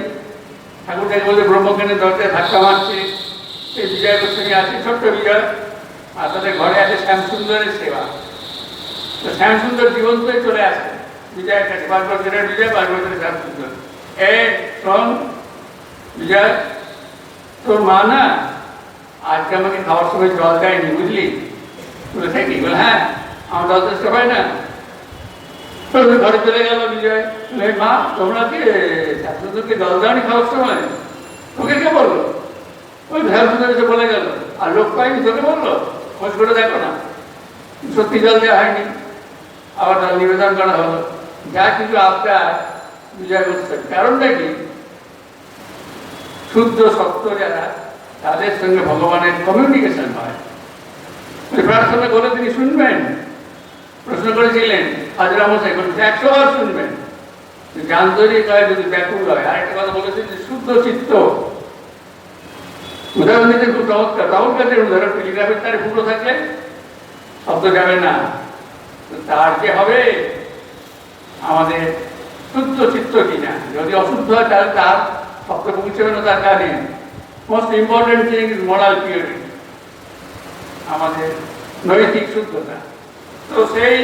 ঠাকুরটাকে বলতে ব্রহ্মজ্ঞানের দরজায় ধাক্কা মারছে, সেই বিজয় গোস্বামী আছে, ছোট্ট বিজয়, আর তাদের ঘরে আছে শ্যামসুন্দরের সেবা। তো শ্যামসুন্দর জীবন্ত হয়ে চলে আসে বিজয়ের কাছে, 5 বছরের বিজয়, 5 বছরের শ্যামসুন্দর। শোন বিজয়, তোর মা না আজকে আমাকে খাওয়ার সময় জল দেয়নি, বুঝলি? বলেছে কি? বলে হ্যাঁ, আমার জল যথেষ্ট হয় না। ঘরে চলে গেল বিজয়, মা তোমরা কি শ্যামসুন্দরকে জল দেওয়ানি খাওয়ার সময়? তোকে কে বললো? ওই শ্যামসুন্দর এসে বলে গেল। আর লোক পাইনি, তোকে বললো? খোঁজ করে দেখো না, সত্যি জল দেওয়া হয়নি। আবার তার নিবেদন করা হলো, যা কিছু আপনার বিজয় করছে। কারণটা কি? শুদ্ধ সত্য যারা, তাদের সঙ্গে ভগবানের কমিউনিকেশন হয়। প্রার্থনা করে তিনি শুনবেন। প্রশ্ন করেছিলেন হাজরা মশাই, 100 বার শুনবেন, জান্তরিক হয়, যদি ব্যাকুল হয়। আর একটা কথা বলেছেন যে শুদ্ধ চিত্ত। উদাহরণ দিতে খুব চমৎকার, রাহুল গাছের উদাহরণ, টেলিগ্রাফের তারে ফুটো থাকলে শব্দ যাবে না, তার যে হবে আমাদের শুদ্ধ চিত্ত কিনা। যদি অশুদ্ধ হয় তাহলে তার শব্দ পৌঁছবে না তার কানে। Most important thing is moral purity, আমাদের নৈতিক শুদ্ধতা। তো সেই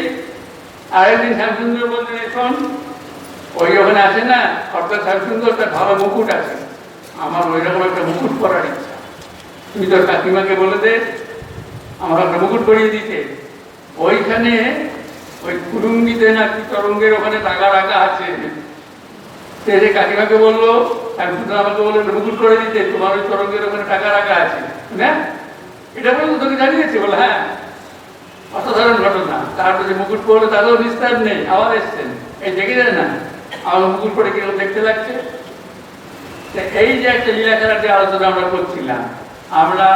আরেকদিন শ্যামসুন্দর বলতেন, এখন ওই ওখানে আছে না অর্থাৎ শ্যামসুন্দর, তার ভালো মুকুট আছে, আমার ওই রকম একটা মুকুট পরার ইচ্ছা, তুই তোর কাকিমাকে বলে দে আমার একটা মুকুট পরিয়ে দিতে। ওইখানে ওই কুরুঙ্গিতে না কি তরঙ্গের ওখানে টাকা রাখা আছে। সে কাকিমাকে বললো, শ্যামসুন্দর আমাকে বললো মুকুট করে দিতে, তোমার ওই তরঙ্গের ওখানে টাকা রাখা আছে না, এটা বলতো তোকে জানিয়েছে? বলে হ্যাঁ। অসাধারণ ঘটনা। তারপরে যে মুকুট পড়লো তাদেরও নিস্তার নেই, আবার এসছেন, এই দেখে যায় না আমার মুকুট পরে কিরকম দেখতে লাগছে। এই যে একটা লীলা খেলার যে আলোচনা আমরা করছিলাম, আমরা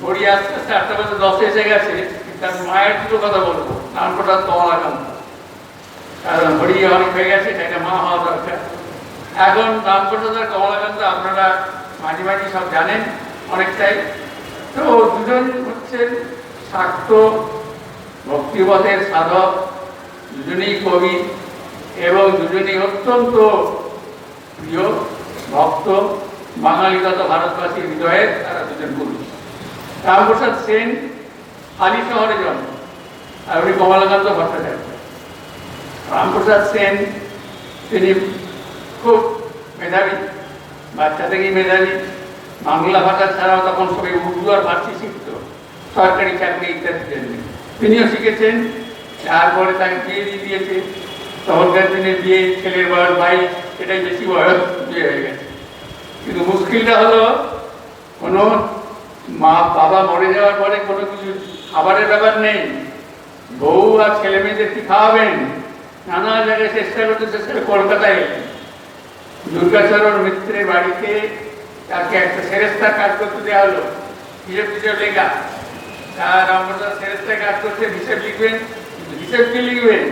ঘড়ি আস্তে আস্তে 8:10 এসে গেছে। তার মায়ের দুটো কথা বলবো, নামটা কমলাকান্ত, কারণ ঘড়ি অনেক হয়ে গেছে, এটা মা হওয়া দরকার। এখন নামপ্রসাদ কমলাকান্ত আপনারা মাঝে মাঝে সব জানেন অনেকটাই। তো দুজন হচ্ছেন শাক্ত ভক্তিপথের সাধক, দুজনেই কবি, এবং দুজনেই অত্যন্ত প্রিয় ভক্ত, বাঙালি তথা ভারতবাসীর হৃদয়ের তারা দুজন পুরুষ। রামপ্রসাদ সেন হালি শহরে জন্ম, আর উনি কমলাকান্ত ভট্টাচার্য। রামপ্রসাদ সেন তিনি খুব মেধাবী, বাচ্চা থেকেই মেধাবী। বাংলা ভাষা ছাড়াও তখন সবাই উর্দু আর ফার্সি শিখত সরকারি চাকরি ইত্যাদির জন্য। তিনিও শিখেছেন। তারপরে তাকে বিয়ে দিয়ে দিয়েছে। তখনকার দিনে বিয়ে, ছেলের বয়স 22, সেটাই বেশি বয়স, বিয়ে হয়ে গেছে। কিন্তু মুশকিলটা হলো, কোনো মা বাবা মরে যাওয়ার পরে কোনো কিছু খাবারের ব্যাপার নেই। বউ আর ছেলে মেয়েদের কি খাওয়াবেন? নানা জায়গায় চেষ্টা করতে চেষ্টা করে কলকাতায় এলেন। দুর্গাচরণ মিত্রের বাড়িতে তাকে একটা সেরেস্তার কাজ করতে দেওয়া হলো, হিসেব লেখা। তার রামপ্রসাদ সেরেস্তার কাজ করতে হিসেব লিখবেন, হিসেব কি লিখবেন?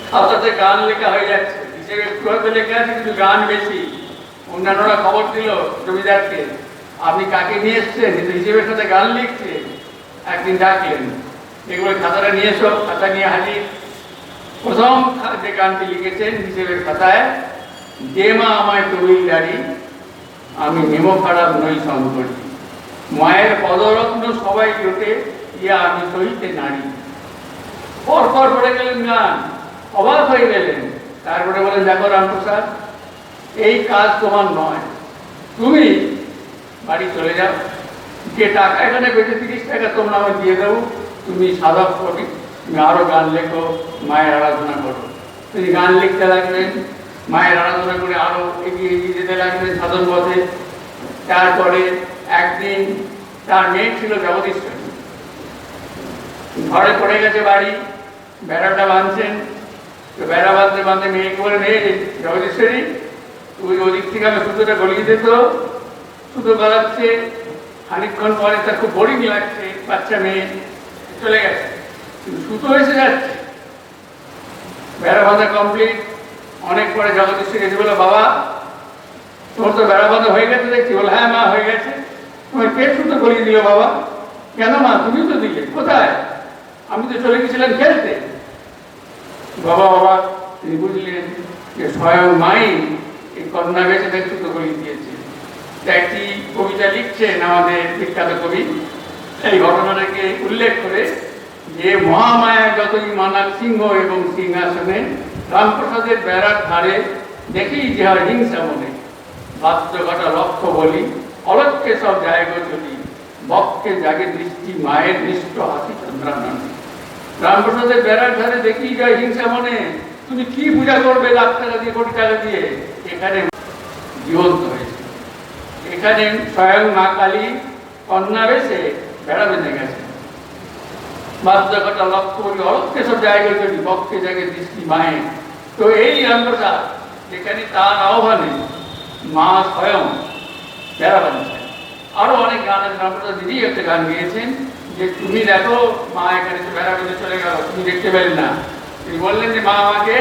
খাতাতে গান লেখা হয়ে যাচ্ছে, হিসেবে একটু হয়তো লেখা আছে কিন্তু গান বেশি। অন্যান্যরা খবর দিল জমিদারকে, আপনি কাকে নিয়ে এসছেন? কিন্তু হিসেবের সাথে গান লিখছে। একদিন ডাকলেন, এগুলো খাতাটা নিয়ে এসো। খাতা নিয়ে হাজির। প্রথম যে গানটি লিখেছেন হিসেবের খাতায়, যে মা আমায় তবিল দাঁড়ি, আমি নেমো খারাপ নই সংকটি, মায়ের পদরত্ন সবাই লোটে, ইয়া আমি সহিতে নারী। পরপর পড়ে গেলেন গান, অবাক হয়ে গেলেন। তারপরে বলেন, দেখো রামপ্রসাদ, এই কাজ তোমার নয়, তুমি বাড়ি চলে যাও। যে টাকা এখানে পেয়েছে 30 টাকা তোমরা আমি দিয়ে দেবো, তুমি সাধক কবি, তুমি আরো গান লেখো, মায়ের আরাধনা করো। তিনি গান লিখতে লাগলেন, মায়ের আরাধনা করে আরো এগিয়ে এগিয়ে যেতে লাগলেন সাধন পথে। তারপরে একদিন তার মেয়ে ছিল জগদীশ্বরী, ঘরে পড়ে গেছে বাড়ি, বেড়াটা বাঁধছেন। তো বেড়া বাঁধতে বাঁধতে মেয়েকে বলে, মেয়ে জগদীশ্বরী, তুই ওদিক থেকে আমি সুতোটা গলিয়ে দিত। সুতো গলাচ্ছে, খানিকক্ষণ পরে তার খুব বোরিং লাগছে, বাচ্চা মেয়ে চলে গেছে, কিন্তু সুতো এসে যাচ্ছে। বেড়া বাঁধা কমপ্লিট। অনেক পরে জগদীশ্বরী এসে বলে, বাবা তোমার তো বেড়া বাঁধা হয়ে গেছে দেখছি। বলে, হ্যাঁ মা, হয়ে গেছে। তোমার কে সুতো গলিয়ে দিল বাবা? কেন মা, তুমি তো দিলে। কোথায়? আমি তো চলে গেছিলাম খেলতে। বাবা তিনি বুঝলেন যে স্বয়ং মাই এই কন্যা বেঁচে তাকে সুতো গলিয়ে দিয়েছে। একটি কবিতা লিখছেন আমাদের বিখ্যাত কবি, এই ঘটনাটাকে উল্লেখ করে, যে মহামায়া যতই মানাক সিংহ এবং সিংহাসনে, রামপ্রসাদের বেড়ার ধারে দেখি যে হয় হিংসা মনে, বাদ্য ঘটা লক্ষ্য বলি, অলক্ষ্যে সব জায়গা চলি, বক্ষে জাগে দৃষ্টি মায়ের দৃষ্ট হাসি চন্দ্রানন্দী। রামপ্রসাদের বেড়ার ধারে দেখি যায় হিংসা মনে, তুমি কি পূজা করবে লাখ টাকা দিয়ে, কোটি টাকা দিয়ে? এখানে জীবন্ত হয়েছে। এখানে স্বয়ং মা কালী কন্যা বেশে বেড়া বেঁধে গেছে। বাদ্য ঘটা লক্ষ্য বলি, অলক্ষ্যে সব জায়গায় চলি, বক্ষে জাগে দৃষ্টি মায়ের। তো এই রামপ্রসাদ যেখানে তার আহ্বানে মা স্বয়ং বেড়া বাঁধছেন। আরো অনেক গান আছে। রামপ্রসাদ দিদি একটা গান গিয়েছেন যে, তুমি দেখো মা এখানে বেড়া বেঁধে চলে গেল, তুমি দেখতে পেলেন না। তিনি বললেন যে মা আমাকে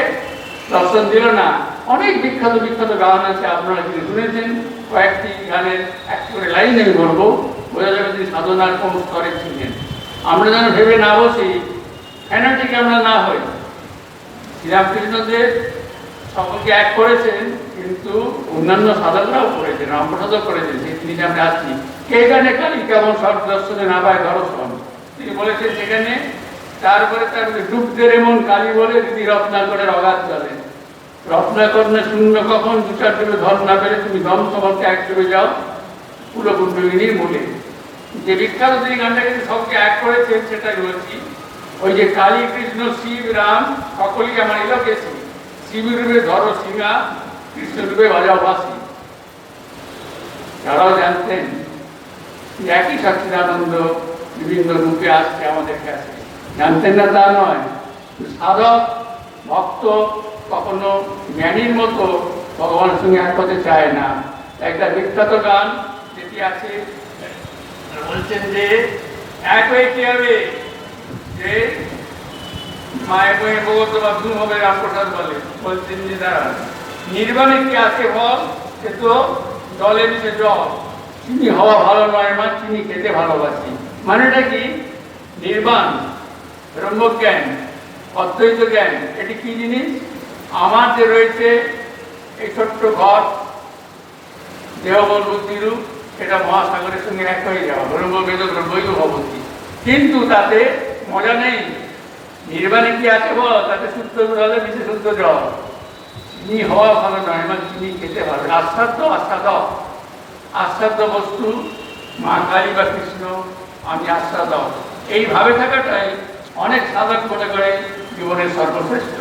দর্শন দিল না। অনেক বিখ্যাত বিখ্যাত গান আছে, আপনারা তিনি শুনেছেন। কয়েকটি গানের একটি করে লাইন আমি বলবো, বোঝা যাবে তিনি সাধনার কোন স্তরে ছিলেন। আমরা যেন ভেবে না বসি, ফ্যানাটিক আমরা না হই। শ্রীরামকৃষ্ণদেব সকলকে এক করেছেন, কিন্তু অন্যান্য সাধকরাও করেছেন, রামপ্রসাদও করেছেন। সেই জিনিস আমরা আসছি, কে জানে কালী কেমন সব দর্শনে না পায় দর্শন, তিনি বলেছেন সেখানে। তারপরে তার ডুবদের এমন কালী বলে, দিদি রত্নাকরের অগাধ চলে, রত্নাকর না শূন্য কখন, দু চার দেবে ধন না পেলে, তুমি ধন সমর্থে এক চলে যাও কুলকুণ্ডলিনীর মূলে। যে বিখ্যাত তিনি গানটা কিন্তু সবকে এক করেছেন, সেটাই বলছি। ওই যে কালী কৃষ্ণ শিব রাম সকলেই আমার এলাকেছি, শিব রূপে ধরো সিংহা, কৃষ্ণ রূপে বাজাও বাসি। তারাও জানতেন যে একই সচ্চিদানন্দ বিভিন্ন রূপে আসছে আমাদের কাছে, জানতেন না তা নয়। সাধক ভক্ত কখনো জ্ঞানীর মতো ভগবানের সঙ্গে এক হতে চায় না। একটা বিখ্যাত গান যেটি আছে, বলছেন যে এক হয়ে কি হবে, যে মায়ের বয়ে ভগত বাথরুম হবে। রামপ্রসাদ বলছেন যে দাঁড়া, নির্বাণে কি আছে বল, সে তো জলে মিশে জল, চিনি হওয়া ভালো নয় মা, চিনি খেতে ভালোবাসি। মানেটা কি? নির্বাণ ব্রহ্মজ্ঞান অদ্বৈত জ্ঞান এটি কি জিনিস? আমার যে রয়েছে এই ছোট্ট ঘর, দেহবল বুদ্ধিরূপ, এটা মহাসাগরের সঙ্গে এক হয়ে যাওয়া, ব্রহ্মবেদ ব্রহ্মৈব ভবতি। কিন্তু তাতে মজা নেই। নির্বাণে কি আছে বল? তাতে শুদ্ধ হলে বিশেষ শুদ্ধ জল। চিনি হওয়া ভালো নয়, মানে চিনি খেতে ভালো। আস্বাদ্য আস্বাদ্য বস্তু মা কালী বা কৃষ্ণ, আমি আস্বাদক, এইভাবে থাকাটাই অনেক সাধক মনে করে জীবনের সর্বশ্রেষ্ঠ।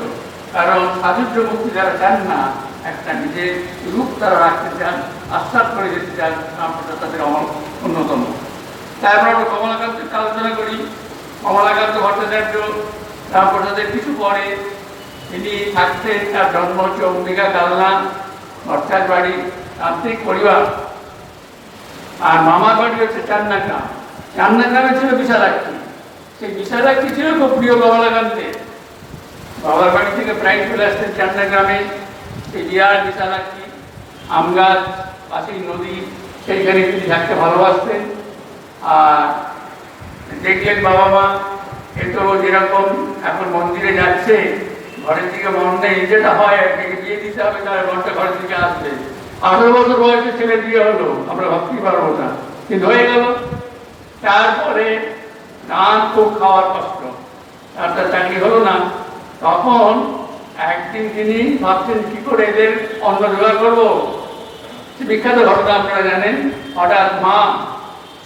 কারণ সাধুর্য মুক্তি যারা চান না, একটা নিজের রূপ তারা রাখতে চান, আস্বাদ করে যেতে চান, তাদের অন্যতম। তারপর আমরা কমলাকান্তকে আলোচনা করি। কমলাকান্ত ভট্টাচার্য রামপ্রসাদের কিছু পরে তিনি থাকতেন, তার জন্ম হচ্ছে অম্বিকা কালনা, ভট্টাচ বাড়ি, তান্ত্রিক পরিবার। আর মামার বাড়ি হচ্ছে চান্নাগ্রাম। চান্নাগ্রামে ছিল বিশালাক্ষী। সেই বিশালাক্ষী ছিল খুব প্রিয় কমলাকান্তের। বাবার বাড়ি থেকে প্রায় চলে আসতেন চান্নাগ্রামে। সেই বিরাট বিশালাক্ষী, আম গাছ, পাশেই নদী, সেইখানে তিনি থাকতে ভালোবাসতেন। আর দেখলেন বাবা মা এ তো যেরকম এখন মন্দিরে যাচ্ছে, ঘরের দিকে মন নেই, যেটা হয় একদিকে বিয়ে দিতে হবে, তাহলে মনটা ঘরের দিকে আসবে। 18 বছর বয়সে ছেলে বিয়ে হলো, আমরা ভাবতেই পারবো না, কিন্তু হয়ে গেল। তারপরে গান খুব খাওয়ার কষ্ট, তার চাকরি হলো না। তখন একদিন তিনি ভাবছেন কি করে এদের অন্ন জোগাড় করবো। বিখ্যাত ঘটনা আপনারা জানেন। হঠাৎ মা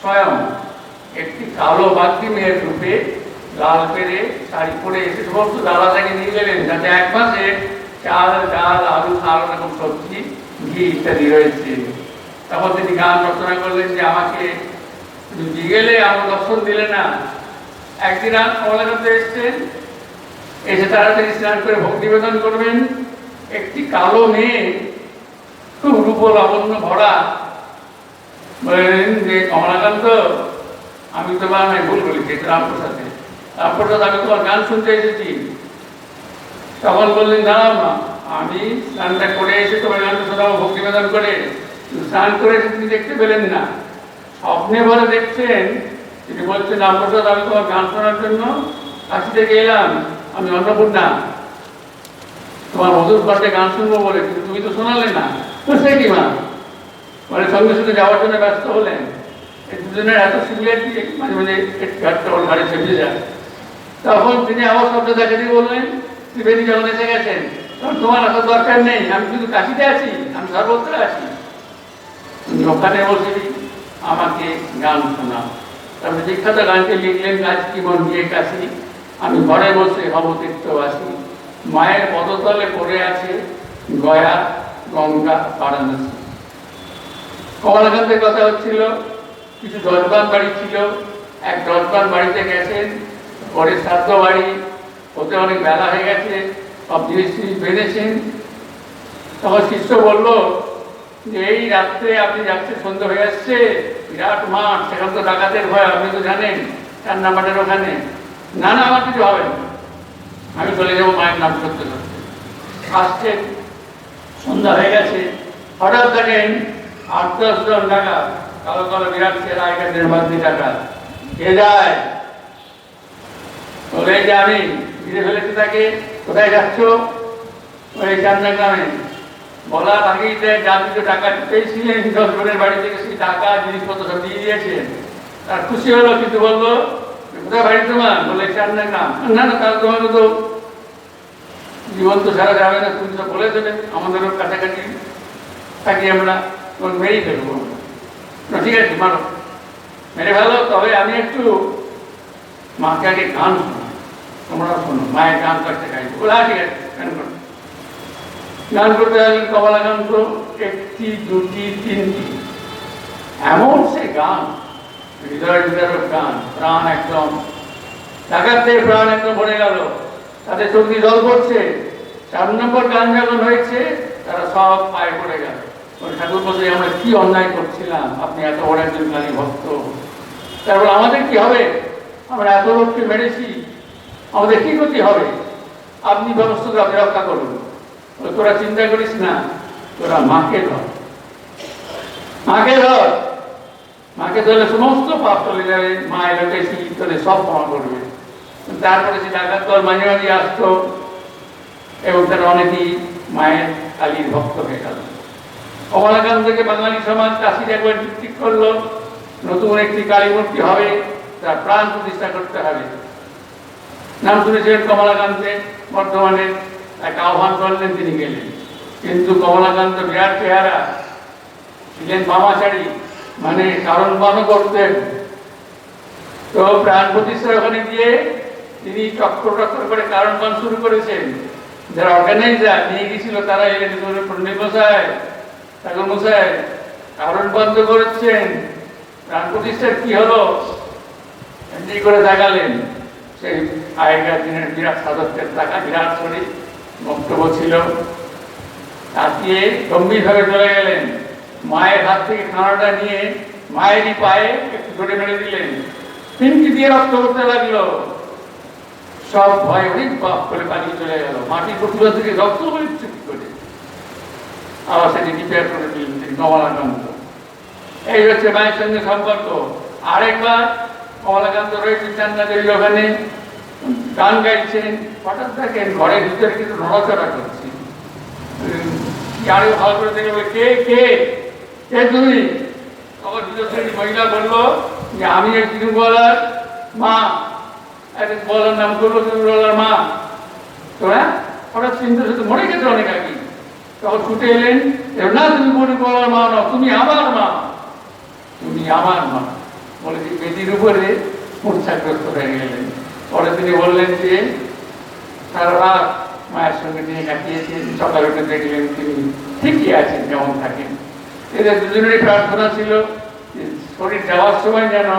স্বয়ং একটি কালো বাগদি মেয়ের রূপে লাল পেরে শাড়ি পরে এসে সমস্ত দাদাটাকে নিয়ে গেলেন, যাতে 1 মাসে চাল ডাল আলু আরো রকম সবজি ঘি ইত্যাদি রয়েছে। তখন তিনি গান রচনা করলেন যে আমাকে দিয়ে গেলে আমার দর্শন দিলে না। একদিন আর কমলাকান্ত এসছেন, এসে তাড়াতাড়ি স্নান করে ভোগ নিবেদন করবেন। একটি কালো মেয়ে খুব রূপ লাবণ্য ভরা বললেন যে কমলাকান্ত, আমি তোমার ভুল বলেছি, রামপ্রসাদে, রামপ্রসাদ আমি তোমার গান শুনতে এসেছি। তখন বললেন দাঁড়াও মা, আমি স্নানটা করে এসে তোমার গানটা শোনাবো ভোগ নিবেদন করে। স্নান করে এসে তিনি দেখতে পেলেন না, স্বপ্নে বলে দেখছেন তিনি বলছেন রামপ্রসাদ আমি তোমার গান শোনার জন্য কাশি থেকে এলাম, আমি অন্নপূর্ণা, তোমার মধুর কণ্ঠে গান শুনবো বলে, কিন্তু তুমি তো শোনালে না। তো সে কি মা, মানে সঙ্গে সঙ্গে যাওয়ার জন্য ব্যস্ত হলেন। এই দুজনের এত সিমিলারিটি মাঝে মাঝে ওর ঘাড়ে চেপে যায়। তখন তিনি আবার শব্দ দেখে দিয়ে বললেন, ত্রিবেদী যখন এসে গেছেন, তখন তোমার আসার দরকার নেই, আমি শুধু কাশিতে আছি, আমি সর্বত্র আছি, তুমি ওখানে বসে আমাকে গান শোনাও। তারপরে বিখ্যাত গানটি লিখলেন, গাছ কি মন গিয়ে কাশি, আমি ঘরে বসে হব তীর্থবাসী, মায়ের পদতলে পড়ে আছে গয়া গঙ্গা বারাণসী। কমলাকান্তের কথা হচ্ছিল, কিছু যজমান বাড়ি ছিল, এক যজমান বাড়িতে গেছেন, পরে শ্রাদ্ধ বাড়ি হতে অনেক বেলা হয়ে গেছে, সব জিনিস বেঁধেছেন। তখন শিষ্য বলল যে এই রাত্রে আপনি যাচ্ছেন, সন্ধ্যা হয়ে আসছে, বিরাট মাঠ, সেখানে তো ডাকাতের ভয়, আপনি তো জানেন, 4 নম্বরের ওখানে। না না, আমার কিছু হবে না, আমি চলে যাবো মায়ের নাম করতে করতে। আসছেন, সন্ধ্যা হয়ে গেছে, হঠাৎ দেখেন 8-10 জন ডাকাত, কালো কালো বিরাট ছেড়া এখানে বাদ্যি ডাকাত। কে যায়? বলে যে আমি ঘিরে ফেলেছি তাকে। কোথায় যাচ্ছ? ওই চান্নাগ্রামে। বলার আগেই যা কিছু টাকা পেয়েছিলেন 10 জনের বাড়ি থেকে, সেই টাকা জিনিসপত্র সব দিয়ে দিয়েছেন। তার খুশি হলো, কিন্তু বললো কোথায় বাড়ি তোমার? বলে চান্নাগ্রাম। না না, তাহলে তোমাকে তো জীবন তো সারা যাবে না, তুমি তো বলে দেবে, আমাদেরও কাছাকাছি থাকি আমরা, তোমার মেরেই ফেলবো। ঠিক আছে মানো, মেরে ফেলো, তবে আমি একটু মাকে আগে গান শোনো, তোমরা শোনো, মায়ের গান করতে গাইবো। বলে ঠিক আছে, গান করো। গান করতে লাগলেন কমলাকান্ত, 1টি 2টি 3টি, এমন সে গান, হৃদয় হৃদয়ের গান, প্রাণ একদম ডাকাতদের প্রাণ একদম ভরে গেল, তাদের চোখ দিয়ে জল পড়ছে। 4 নম্বর গান যখন হয়েছে, তারা সব পায়ে পড়ে গেল। ঠাকুর বলছে আমরা কি অন্যায় করছিলাম, আপনি এত বড় একজন কালী ভক্ত, তারপর আমাদের কি হবে? আমরা এত লোককে মেরেছি, আমাদের কি ক্ষতি হবে? আপনি ব্যবস্থা আপনি রক্ষা করুন। তোরা চিন্তা করিস না, তোরা মাকে ধর, মাকে ধর, মাকে ধরলে সমস্ত পাপ চলে যাবে, মা এলাকায় তোলে সব ক্ষমা করবে। তারপরে সে ডাকাতদল মাঝে মাঝে আসতো এবং তারা অনেকেই মায়ের কালীর ভক্ত হয়ে গেল। কমলাকান্তকে বাঙালি সমাজ চাষির একবার ঠিক করলো নতুন একটি কালী মূর্তি হবে, তার প্রাণ প্রতিষ্ঠা করতে হবে। নাম শুনেছিলেন কমলাকান্তে, বর্তমানে একটা আহ্বান করলেন, তিনি গেলেন। কিন্তু কমলাকান্ত বিরাট চেহারা, ছিলেন বামাচারী, মানে কারণ বানও করতেন। তো প্রাণ প্রতিষ্ঠার ওখানে গিয়ে তিনি চক্কর টক্কর করে কারণ বান শুরু করেছেন। যারা অর্গানাইজার নিয়ে গেছিল তারা এলেন, পণ্ডিত মশাই, ঠাকুর মশাই, কারণ বন্ধ করেছেন, প্রাণ প্রতিষ্ঠার কি হলো? এমনি করে দেখালেন। সেই আগেকার দিনের বিরাট সাধকের টাকা, বিরাট শরীর, বক্তব্য ছিল। তাকিয়ে গম্ভীরভাবে চলে গেলেন। মায়ের হাত থেকে খানাটা নিয়ে মায়েরই পায়ে একটু ধরে মেরে দিলেন, পিনকি দিয়ে রক্ত করতে লাগলো। সব ভয় অনেক বাপ করে পালিয়ে চলে গেল। মাটির প্রতিভা থেকে রক্ত করে চুপ করে আবার সেটি রিপেয়ার করে দিলেন তিনি কমলাকান্ত। এই হচ্ছে মায়ের সঙ্গে সম্পর্ক। আরেকবার কমলাকান্ত রয়েছে চান্নাদের ওখানে গান গাইছেন, হঠাৎ দেখেন ঘরের ভিতরে কিছু নড়াচড়া করছে। আরো ভালো করে দেখে বলে, কে কে কে তুমি? তখন ভিতর মহিলা বললো যে আমি এক তিরুবলার মা, এক বলার নাম করলো তিরুবলার মা। তো হ্যাঁ, হঠাৎ চিন্তা শুধু মরে গেছে অনেক আগে। তখন ছুটে এলেন, না তুমি মনে বলার মা না, তুমি আমার মা, তুমি আমার মা বলে বেদির উপরে মূর্ছাগ্রস্ত হয়ে গেলেন। পরে তিনি বললেন যে সারা রাত মায়ের সঙ্গে নিয়ে কাটিয়েছেন, সকালে উঠে দেখলেন তিনি ঠিকই আছেন, যেমন থাকেন। এদের দুজনেরই প্রার্থনা ছিল শরীর যাওয়ার সময় যেন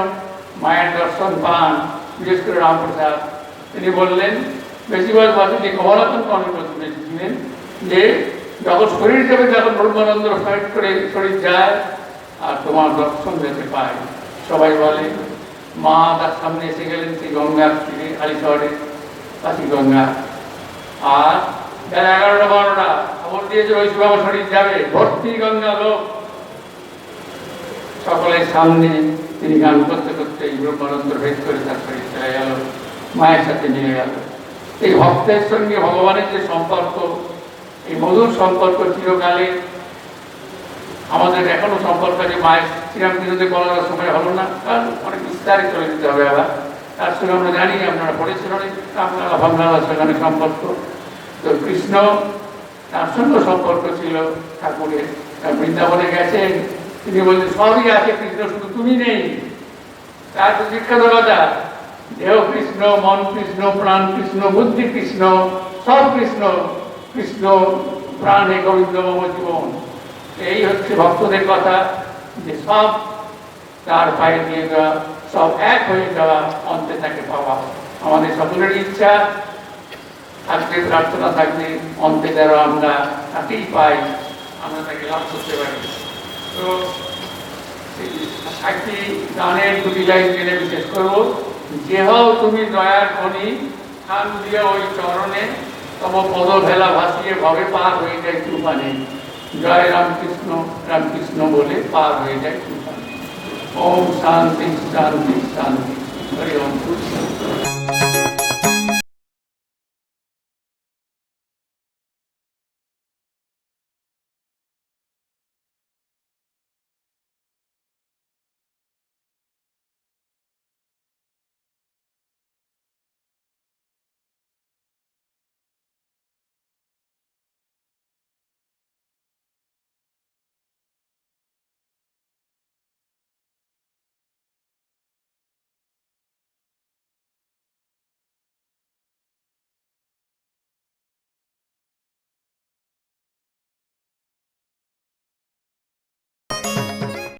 মায়ের দর্শন পান, বিশেষ করে রামপ্রসাদ। তিনি বললেন, বেশিরভাগ বাসী কমলাকান্ত অনেক ছিলেন যে যখন শরীর যাবে তখন ব্রহ্মানন্দ ফাইট করে শরীর যায় আর তোমার দর্শন যেতে পায়। সবাই বলে মা তার সামনে এসে গেলেন সেই গঙ্গার তীরে, আলি শহরে কাশি গঙ্গা। আর বেলা 11টা-12টা খবর দিয়েছে ওই সময় আমার শরীর যাবে, ভর্তি গঙ্গা লোক। সকলের সামনে তিনি গান করতে করতে এই ব্রহ্মানন্দ ভেদ করে তার শরীর চলে গেল, মায়ের সাথে মিলে গেল। এই ভক্তের সঙ্গে ভগবানের যে সম্পর্ক, এই মধুর সম্পর্ক চিরকালে আমাদের এখনো সম্পর্ক আছে। মায়ের শ্রীরামকৃষ্ণদের বলার সময় হলো না, কারণ অনেক বিস্তারে চলে যেতে হবে। আবার তার সঙ্গে আমরা জানি, আপনারা পড়েছেন অনেক, আপনারা ভাবনার সেখানে সম্পর্ক। তো কৃষ্ণ তার সঙ্গে সম্পর্ক ছিল ঠাকুরের। বৃন্দাবনে গেছেন, তিনি বলছেন সবই আছে কৃষ্ণ, শুধু তুমি নেই। তার তো বিখ্যাত কথা, দেহ কৃষ্ণ, মন কৃষ্ণ, প্রাণ কৃষ্ণ, বুদ্ধি কৃষ্ণ, সব কৃষ্ণ। কৃষ্ণ প্রাণে গোবিন্দ মম জীবন। এই হচ্ছে ভক্তদের কথা, যে সব তার পায়ে দিয়ে দেওয়া, সব এক হয়ে যাওয়া, অন্তে তাকে পাওয়া। আমাদের সকলের ইচ্ছা থাকবে, প্রার্থনা থাকবে, অন্তে যারা আমরা তাকেই পাই, আমরা তাকে লাভ করতে পারি। তো একটি গানের দুটি লাইন জেনে বিশেষ করবো। যে হও তুমি দয়ার খনি, খান দিয়ে ওই চরণে, তব পদ ভেলা ভাসিয়ে ভবে পার হয়ে যায় তুফানে। জয় রামকৃষ্ণ রামকৃষ্ণ বলে পার হয়ে যায় তুফানে। ওম শান্তি শান্তি শান্তি।